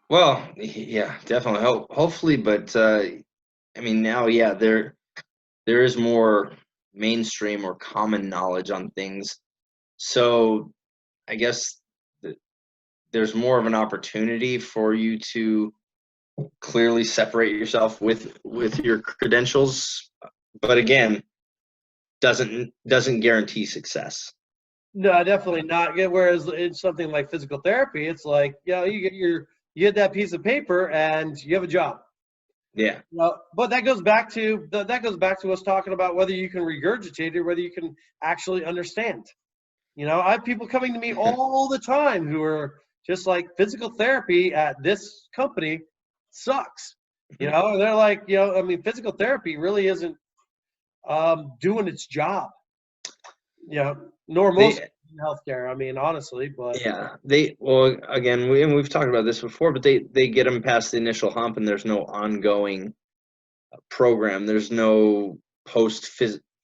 Well, yeah, definitely. Hopefully, but I mean, now, yeah, there is more mainstream or common knowledge on things. So I guess there's more of an opportunity for you to clearly separate yourself with your credentials, but again, doesn't guarantee success. No, definitely not. Whereas in something like physical therapy, it's like, you get that piece of paper and you have a job. Yeah. But that goes back to us talking about whether you can regurgitate or whether you can actually understand. I have people coming to me all the time who are just like, physical therapy at this company sucks. They're like, I mean, physical therapy really isn't doing its job. Nor most healthcare. I mean, honestly, but yeah, again, we've talked about this before, but they get them past the initial hump, and there's no ongoing program. There's no post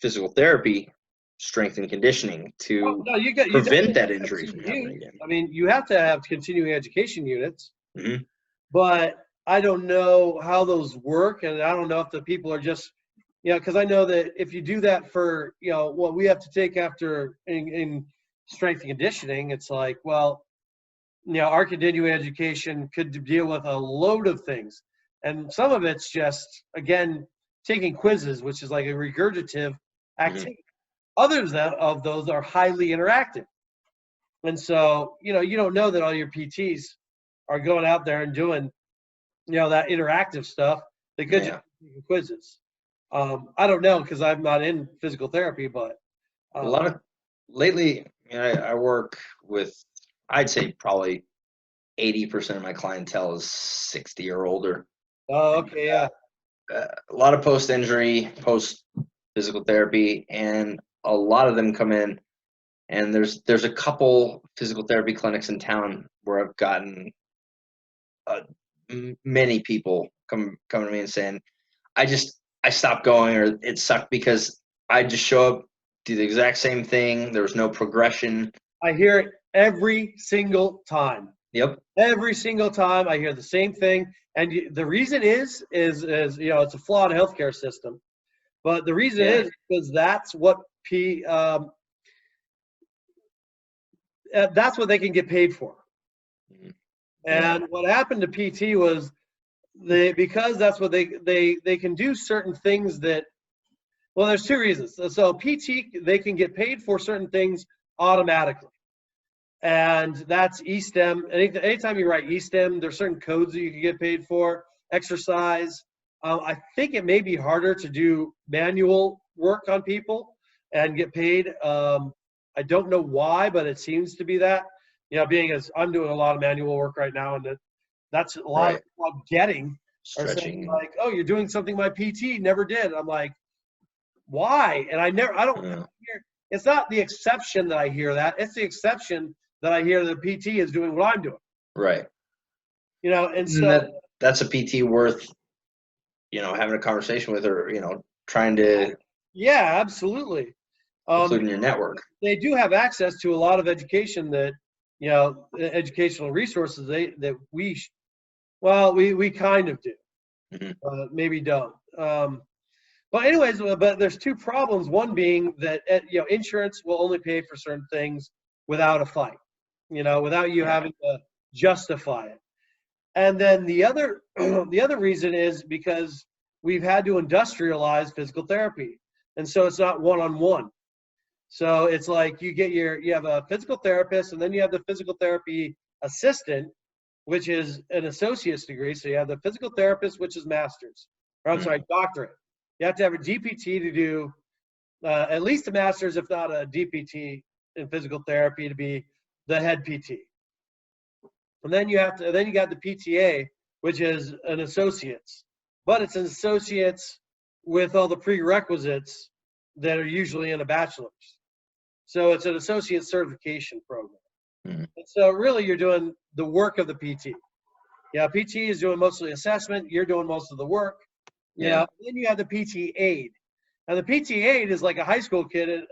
physical therapy strength and conditioning to prevent that injury from happening again. I mean, you have to have continuing education units, Mm-hmm. but I don't know how those work, and I don't know if the people are just, because I know that if you do that for, what we have to take after in strength and conditioning, it's like, well, our continuing education could deal with a load of things, and some of it's just, again, taking quizzes, which is like a regurgitative activity. Mm-hmm. Others of those are highly interactive. And so, you don't know that all your PTs are going out there and doing, that interactive stuff. They could just be quizzes. I don't know because I'm not in physical therapy, but a lot of lately, I work with, I'd say probably 80% of my clientele is 60 or older. Oh, okay, yeah. A lot of post-injury, post-physical therapy, and a lot of them come in, and there's a couple physical therapy clinics in town where I've gotten many people coming to me and saying, I stopped going, or it sucked because I just show up, do the exact same thing. There was no progression. I hear it every single time. Yep. Every single time I hear the same thing. And the reason is it's a flawed healthcare system. But the reason is because that's what that's what they can get paid for. Mm-hmm. And what happened to PT was because that's what they can do certain things that, well, there's two reasons. So PT, they can get paid for certain things automatically. And that's E-STEM. Anytime you write E-STEM, there's certain codes that you can get paid for. Exercise. I think it may be harder to do manual work on people and get paid. I don't know why, but it seems to be that. Being as I'm doing a lot of manual work right now, and that's a lot of what I'm getting. Stretching. Like, oh, you're doing something my PT never did. I'm like, why? And I don't hear. It's not the exception that I hear that. It's the exception that I hear that PT is doing what I'm doing. Right. And so that's a PT worth, having a conversation with, or, trying to. Yeah, absolutely. Include in your network. They do have access to a lot of education that, educational resources that we kind of do. Mm-hmm. Maybe don't. But anyways, but there's two problems. One being that, insurance will only pay for certain things without a fight, without you having to justify it. And then the other reason is because we've had to industrialize physical therapy. And so it's not one-on-one. So it's like you have a physical therapist, and then you have the physical therapy assistant, which is an associate's degree. So you have the physical therapist, which is master's, or I'm sorry, doctorate. You have to have a DPT to do at least a master's, if not a DPT in physical therapy, to be the head PT. And then you got the PTA, which is an associate's, but it's an associate's with all the prerequisites that are usually in a bachelor's. So it's an associate certification program. Mm-hmm. And so really you're doing the work of the PT. Yeah, PT is doing mostly assessment. You're doing most of the work. Yeah. Then you have the PT aide. And the PT aide is like a high school kid,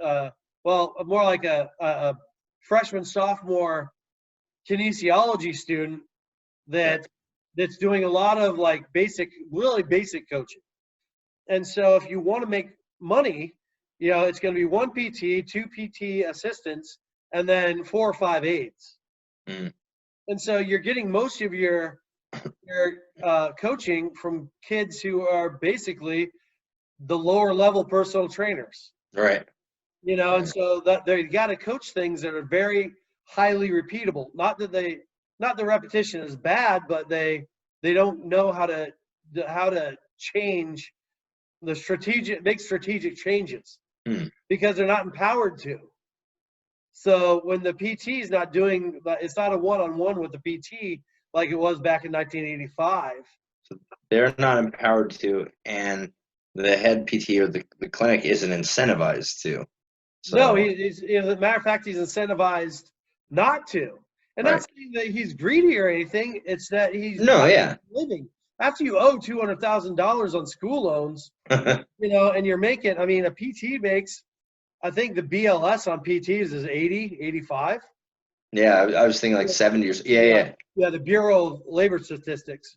well, more like a freshman, sophomore kinesiology student that's doing a lot of like really basic coaching. And so if you want to make money, it's going to be 1 PT, 2 PT assistants, and then 4 or 5 aides. Mm. And so you're getting most of your coaching from kids who are basically the lower level personal trainers. Right. And so that they got to coach things that are very highly repeatable. Not the repetition is bad, but they don't know how to change make strategic changes because they're not empowered to. So when the PT is not doing, it's not a one-on-one with the PT like it was back in 1985. So they're not empowered to, and the head PT or the clinic isn't incentivized to. So. No, as a matter of fact, he's incentivized not to. And not saying that he's greedy or anything. It's that he's living. After you owe $200,000 on school loans, and you're making, a PT makes, I think the BLS on PTs is 80, 85. Yeah, I was thinking like 70 or yeah. Yeah, the Bureau of Labor Statistics.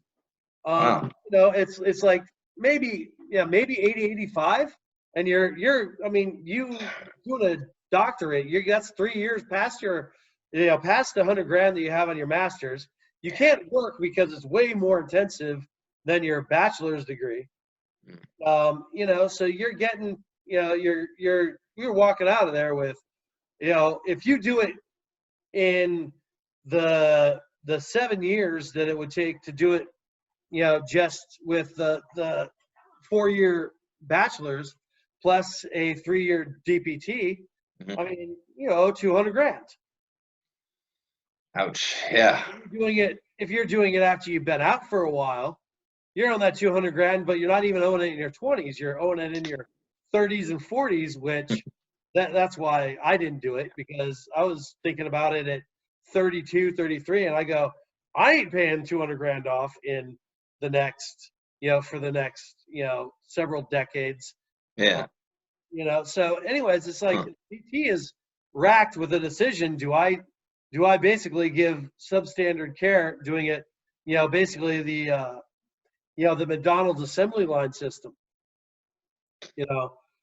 Wow. It's like maybe 80, 85. And you doing a doctorate, that's 3 years past past the $100,000 that you have on your master's. You can't work because it's way more intensive than your bachelor's degree. So you're getting, you're walking out of there with, if you do it in the 7 years that it would take to do it, just with the 4-year bachelor's plus a 3-year DPT, $200,000. Ouch. Yeah. If you're doing it after you've been out for a while, you're on that $200,000, but you're not even owing it in your 20s. You're owing it in your 30s and 40s, which that's why I didn't do it, because I was thinking about it at 32, 33, and I go, I ain't paying $200,000 off in the next, for the next, several decades. Yeah. So anyways, it's like PT is racked with a decision. Do I basically give substandard care, doing it, basically the McDonald's assembly line system,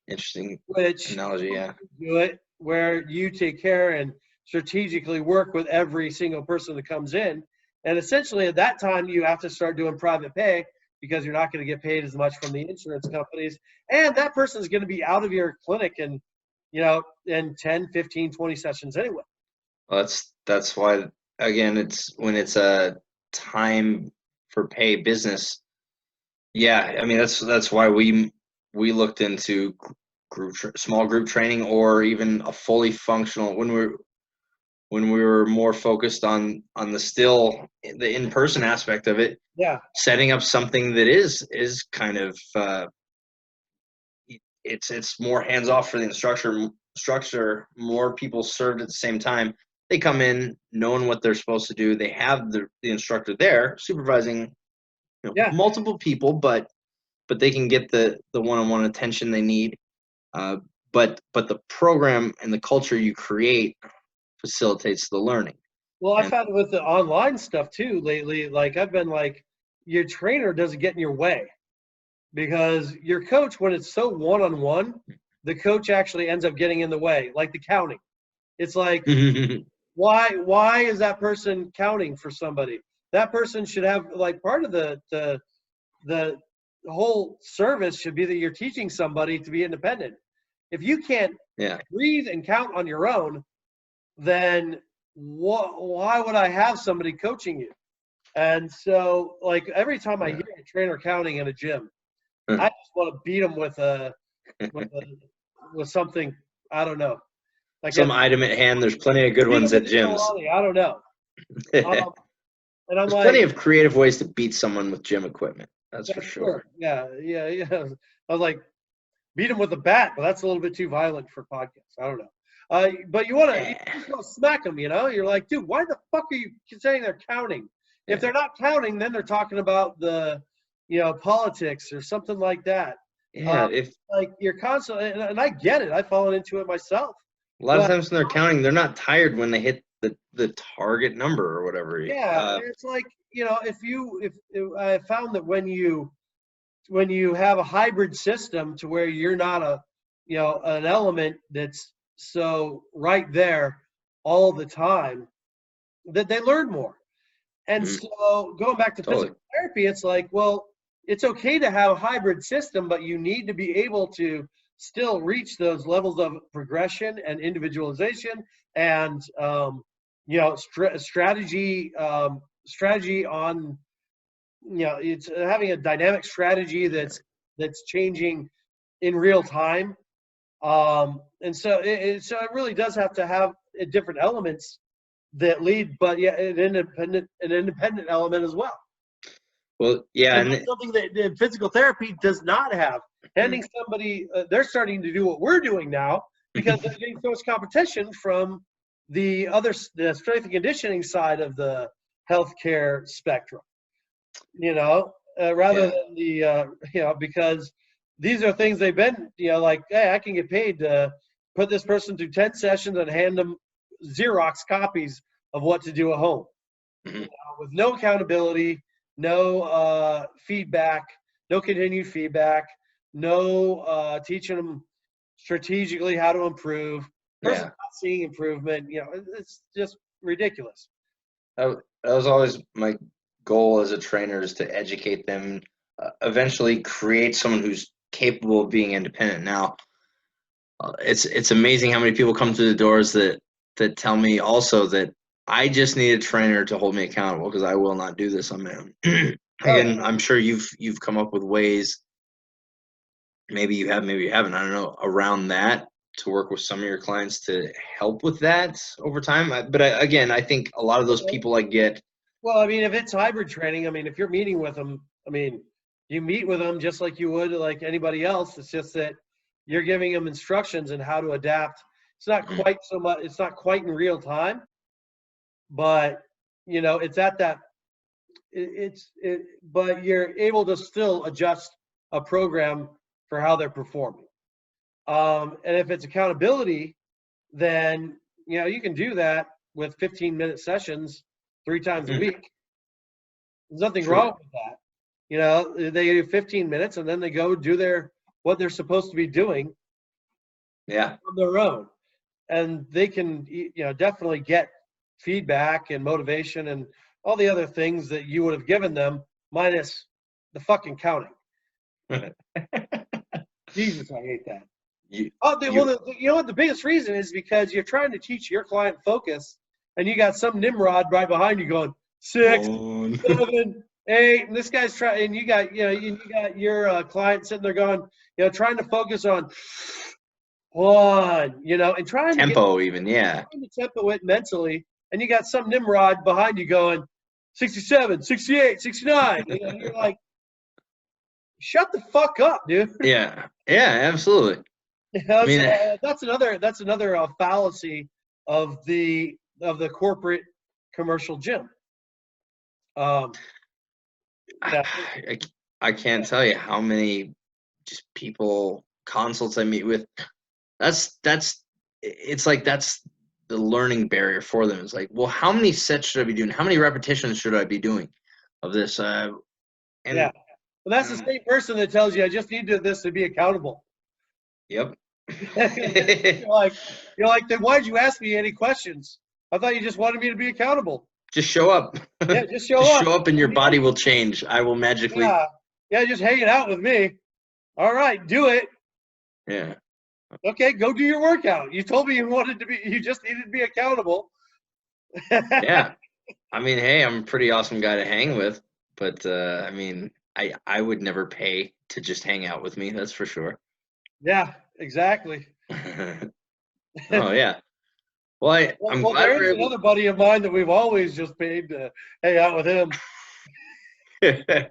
Interesting which analogy, yeah. Do it where you take care and strategically work with every single person that comes in. And essentially at that time, you have to start doing private pay because you're not going to get paid as much from the insurance companies. And that person is going to be out of your clinic in 10, 15, 20 sessions anyway. Well, that's why, again, when it's a time for pay business. Yeah, that's why we looked into small group training, or even a fully functional when we were more focused on the in-person aspect of it. Yeah, setting up something that is kind of it's more hands off for the instructor, more people served at the same time. They come in knowing what they're supposed to do. They have the instructor there supervising multiple people, but they can get the one-on-one attention they need. But the program and the culture you create facilitates the learning. Well, I found with the online stuff too lately, like I've been like, your trainer doesn't get in your way, because your coach, when it's so one-on-one, the coach actually ends up getting in the way, like the counting. It's like, why is that person counting for somebody? That person should have, like, part of the whole service should be that you're teaching somebody to be independent. If you can't breathe and count on your own, then why would I have somebody coaching you? And so, like, every time I hear a trainer counting in a gym, I just want to beat them with something. I don't know, like some item at hand. There's plenty of good ones at gyms. I don't know. And I'm There's plenty of creative ways to beat someone with gym equipment. That's Yeah, for sure. yeah, yeah, yeah. I was like, beat him with a bat, but that's a little bit too violent for podcasts. I don't know. But you Yeah. just want to smack them, you know? You're like, dude, why the fuck are you saying they're counting? If Yeah. they're not counting, then they're talking about the, politics or something like that. Yeah. If Like you're constantly, and I get it. I've fallen into it myself. a lot of But times when they're counting, they're not tired when they hit the target number or whatever. yeah, it's like, if I found that when you have a hybrid system to where you're not an element that's so right there all the time, that they learn more. And Mhm. so going back to Totally. physical therapy, it's like, well, it's okay to have a hybrid system, but you need to be able to still reach those levels of progression and individualization and strategy on, it's having a dynamic strategy that's changing in real time. And so it really does have to have different elements that lead, but yeah, an independent element as well. Well, yeah, And that's something that physical therapy does not have. Handing somebody, they're starting to do what we're doing now because they're getting so much competition from the strength and conditioning side of the healthcare spectrum. Rather yeah, than because these are things they've been, like, hey, I can get paid to put this person through 10 sessions and hand them Xerox copies of what to do at home mhm, with no accountability, no feedback, no continued feedback, no teaching them strategically how to improve. Person yeah. not seeing improvement, it's just ridiculous. That was always my goal as a trainer is to educate them, eventually create someone who's capable of being independent. Now, it's amazing how many people come through the doors that tell me also that I just need a trainer to hold me accountable because I will not do this on my own. Oh, Again, I'm sure you've come up with ways. Maybe you have, maybe you haven't. I don't know around that to work with some of your clients to help with that over time. Again, I think a lot of those yeah. people I get. Well, I mean, if it's hybrid training, I mean, if you're meeting with them, I mean, you meet with them just like you would like anybody else. It's just that you're giving them instructions on how to adapt. It's not Mm, quite so much. It's not quite in real time, but it's at that. But you're able to still adjust a program for how they're performing. And if it's accountability, then you can do that with 15-minute sessions 3 times a mm, week. There's nothing true. wrong with that. They do 15 minutes and then they go do what they're supposed to be doing Yeah. on their own. And they can, definitely get feedback and motivation and all the other things that you would have given them, minus the fucking counting. Jesus, I hate that. you Oh, you you know what? The biggest reason is because you're trying to teach your client focus, and you got some Nimrod right behind you going 6, moan. 7, 8, and this guy's trying, and you got your client sitting there going, trying to focus on 1, and Tempo even, yeah. trying to tempo it mentally, and you got some Nimrod behind you going 67, 68, 69. You're like, shut the fuck up, dude. Yeah. Yeah, absolutely. I mean, That's another fallacy of the corporate commercial gym. Yeah, I, I can't tell you how many just people consults I meet with. It's like that's the learning barrier for them. It's like, well, how many sets should I be doing? How many repetitions should I be doing of this? yeah. And Well, that's the same person that tells you, "I just need this to be accountable." yep. you're like, then why'd you ask me any questions? I thought you just wanted me to be accountable. Just show up. Yeah, just show Just up. show up and your body will change. I will magically. Yeah, yeah, just hanging out with me. All right, do it. Yeah. Okay, go do your workout. You told me you just needed to be accountable. Yeah. I mean, hey, I'm a pretty awesome guy to hang with, but I mean, I would never pay to just hang out with me. That's for sure. Yeah, exactly. Oh yeah. Well, I'm Well, glad there we're is able. another buddy of mine that we've always just paid to hang out with him.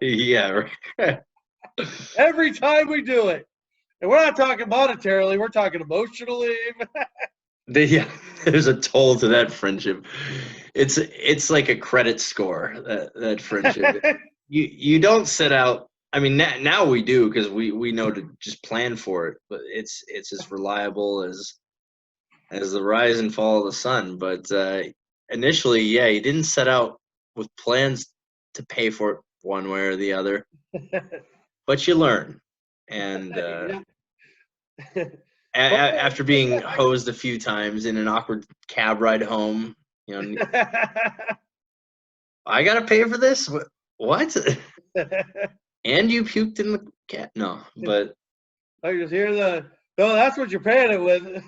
Yeah, right. Every time we do it. And we're not talking monetarily, we're talking emotionally. Yeah, there's a toll to that friendship. It's like a credit score, that friendship. You don't set out. I mean, now we do, because we know to just plan for it. But it's as reliable as the rise and fall of the sun. But initially, yeah, you didn't set out with plans to pay for it one way or the other, but you learn. And Yeah. after being hosed a few times in an awkward cab ride home, you know, I gotta pay for this. What? And you puked in the cat? No, but I just hear no, that's what you're paying it with.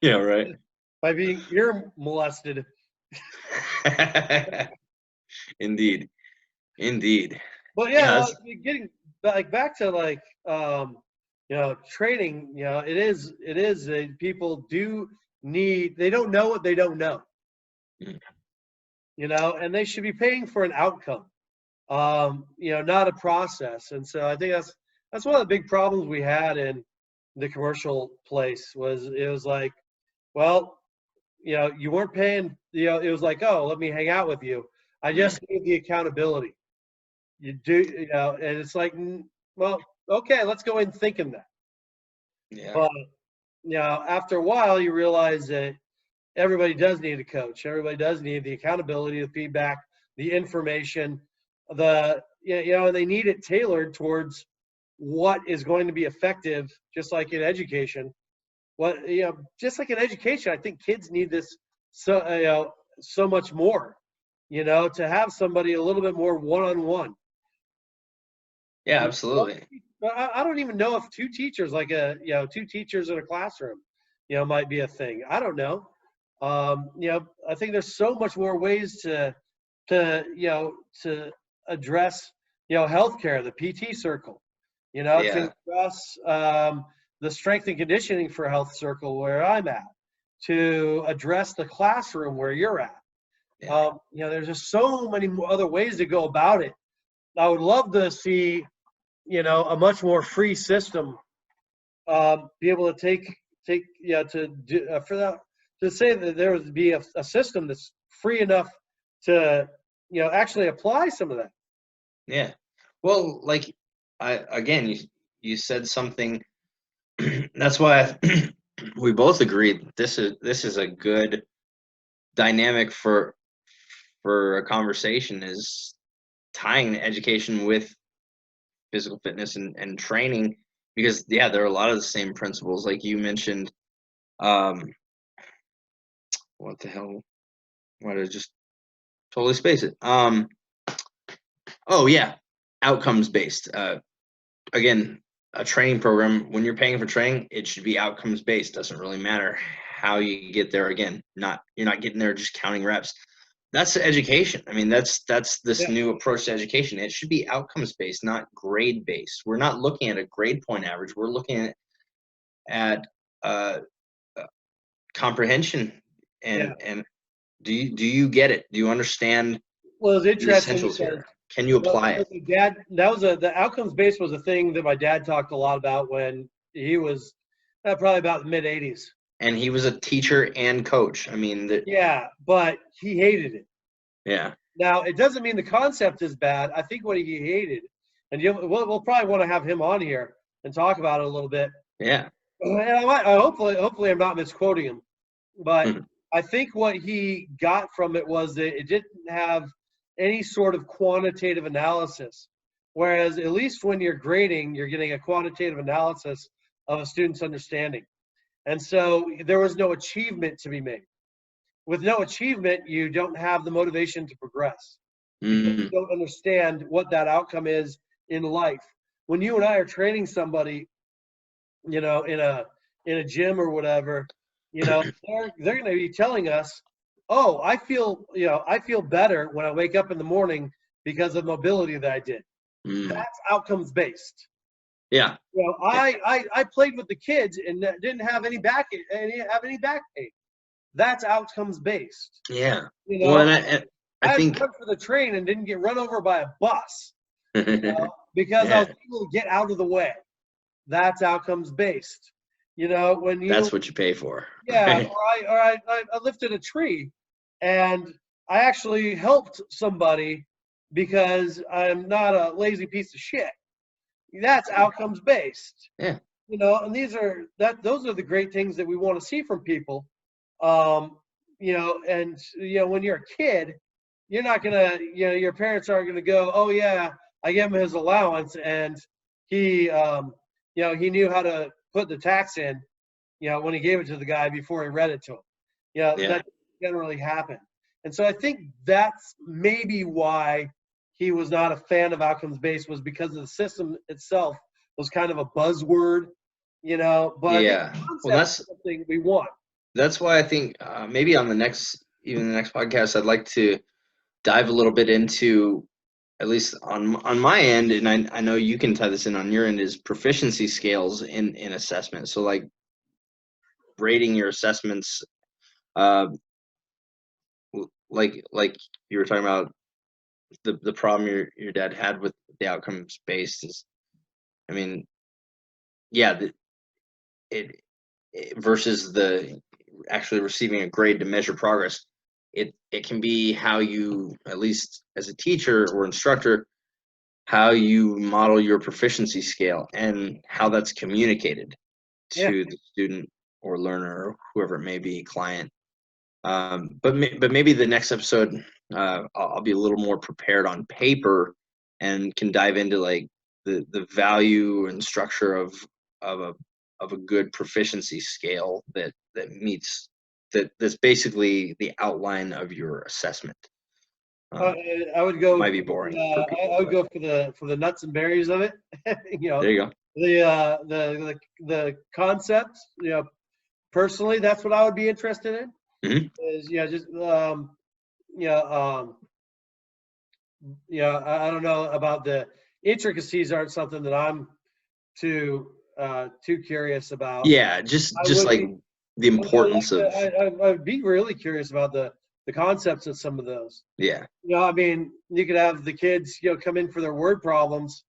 yeah, right. By being ear molested. Indeed, indeed. But yeah, Yes. like getting like back to like training, it is people do need, they don't know what they don't know, Mm. and they should be paying for an outcome, not a process. And so I think that's one of the big problems we had in the commercial place. Was it was like, well, you weren't paying, it was like, oh, let me hang out with you. I just need the accountability. You do, and it's like, well, okay, let's go in thinking that. Yeah. But, after a while, you realize that everybody does need a coach. Everybody does need the accountability, the feedback, the information, and they need it tailored towards what is going to be effective, just like in education. Just like in education, I think kids need this so much more, to have somebody a little bit more one-on-one. Yeah, absolutely. I don't even know if two teachers, like two teachers in a classroom, might be a thing. I don't know. I think there's so much more ways to address, healthcare, the PT circle, Yeah. to address the strength and conditioning for health circle where I'm at, to address the classroom where you're at. Yeah. There's just so many other ways to go about it. I would love to see, a much more free system, be able to to do, for that, to say that there would be a system that's free enough to, actually apply some of that. Yeah. Well, like you said something. That's why we both agreed this is a good dynamic for a conversation, is tying education with physical fitness and training, because yeah, there are a lot of the same principles like you mentioned. um what the hell, why did I just totally space it? Oh yeah, outcomes based. Again, a training program, when you're paying for training, it should be outcomes based. Doesn't really matter how you get there. Again, you're not getting there just counting reps. That's education. I mean, that's this Yeah, new approach to education. It should be outcomes based, not grade based. We're not looking at a grade point average. We're looking at uh, comprehension, yeah. and do you get it? Do you understand Well, it's the interesting essentials because here? Can you apply because it? my dad, the outcomes based was a thing that my dad talked a lot about when he was probably about the mid '80s. And he was a teacher and coach. I mean, Yeah, but he hated it. yeah, Now, it doesn't mean the concept is bad. I think what he hated, and we'll probably want to have him on here and talk about it a little bit. yeah. And hopefully I'm not misquoting him, but Mhm. I think what he got from it was that it didn't have any sort of quantitative analysis. Whereas at least when you're grading, you're getting a quantitative analysis of a student's understanding. And so there was no achievement to be made. With no achievement, you don't have the motivation to progress because Mm, you don't understand what that outcome is in life. When you and I are training somebody, in a gym or whatever, they're going to be telling us, "Oh, I feel better when I wake up in the morning because of mobility that I did." mm. That's outcomes based. Yeah, yeah, I played with the kids and didn't have any back pain. That's outcomes based. yeah. You Well, know, I had think to run for the train and didn't get run over by a bus, because I was able to get out of the way. That's outcomes based. When you that's what you pay for. yeah, Right? I lifted a tree, and I actually helped somebody because I'm not a lazy piece of shit. That's outcomes based. Yeah. And those are the great things that we want to see from people. Um, and when you're a kid, you're not gonna, your parents aren't gonna go, oh yeah, I gave him his allowance and he knew how to put the tax in, when he gave it to the guy before he read it to him. Yeah. That generally happened. And so I think that's maybe why he was not a fan of outcomes based, was because of the system itself was kind of a buzzword, but I think Yeah. the Well, concept is something we want. that's why I think maybe on the next podcast, I'd like to dive a little bit into, at least on my end, and I know you can tie this in on your end, is proficiency scales in assessment. So like rating your assessments, uh, like you were talking about the problem your dad had with the outcomes based is, I mean, yeah, it versus the actually receiving a grade to measure progress. It can be how you, at least as a teacher or instructor, how you model your proficiency scale and how that's communicated Yeah. to the student or learner or whoever it may be, client. But maybe the next episode, I'll be a little more prepared on paper and can dive into like the value and structure of a good proficiency scale that meets that's basically the outline of your assessment. I would go. Might be boring for people, I would go for the nuts and berries of it. there you go. The concept. Personally, that's what I would be interested in. Mm-hmm. Is just I don't know about the intricacies. Aren't something that I'm too curious about. Yeah, just like the importance of. I'd be really curious about the concepts of some of those. Yeah. I mean, you could have the kids, come in for their word problems,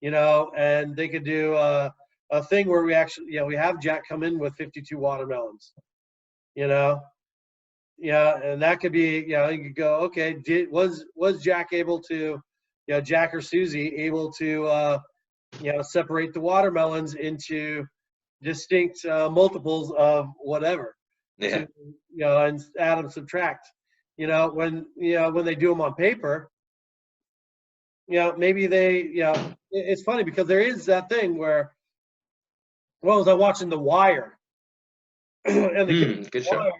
and they could do a thing where we actually, we have Jack come in with 52 watermelons, and that could be, you could go, okay, was Jack able to, Jack or Susie able to, separate the watermelons into distinct multiples of whatever, Yeah. and add and subtract. When they do them on paper, maybe they, it's funny because there is that thing where, well, as I'm watching The Wire, and the kids Good The show. Wire,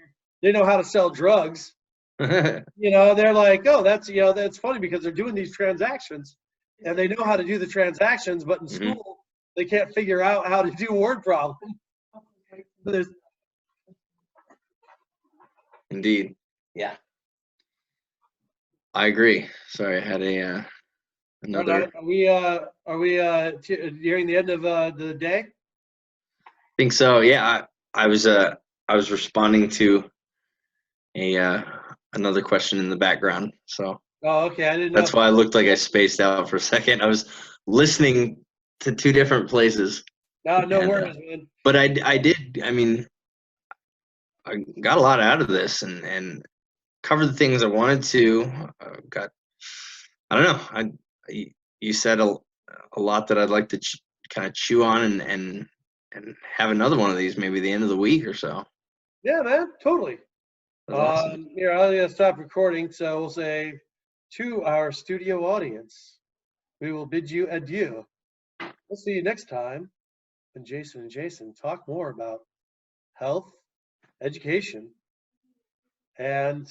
they know how to sell drugs. They're like, oh, that's funny because they're doing these transactions, and they know how to do the transactions, but in school they can't figure out how to do word problems. Indeed. Yeah. I agree. Sorry, I had another. Are we nearing the end of the day? I think so. Yeah, I was responding to another question in the background. So Oh, okay. I didn't know. that's why I looked like I spaced out for a second. I was listening to two different places. No worries, man. But I did. I mean, I got a lot out of this and covered the things I wanted to. I don't know. You said a lot that I'd like to kind of chew on and have another one of these maybe the end of the week or so. Yeah, man, totally. Awesome. Here, I'm gonna stop recording, so we'll say to our studio audience, we will bid you adieu. We'll see you next time when Jason and Jason talk more about health, education, and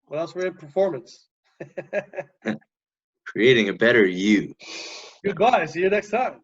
what else we're in, performance. Creating a better you. Goodbye. See you next time.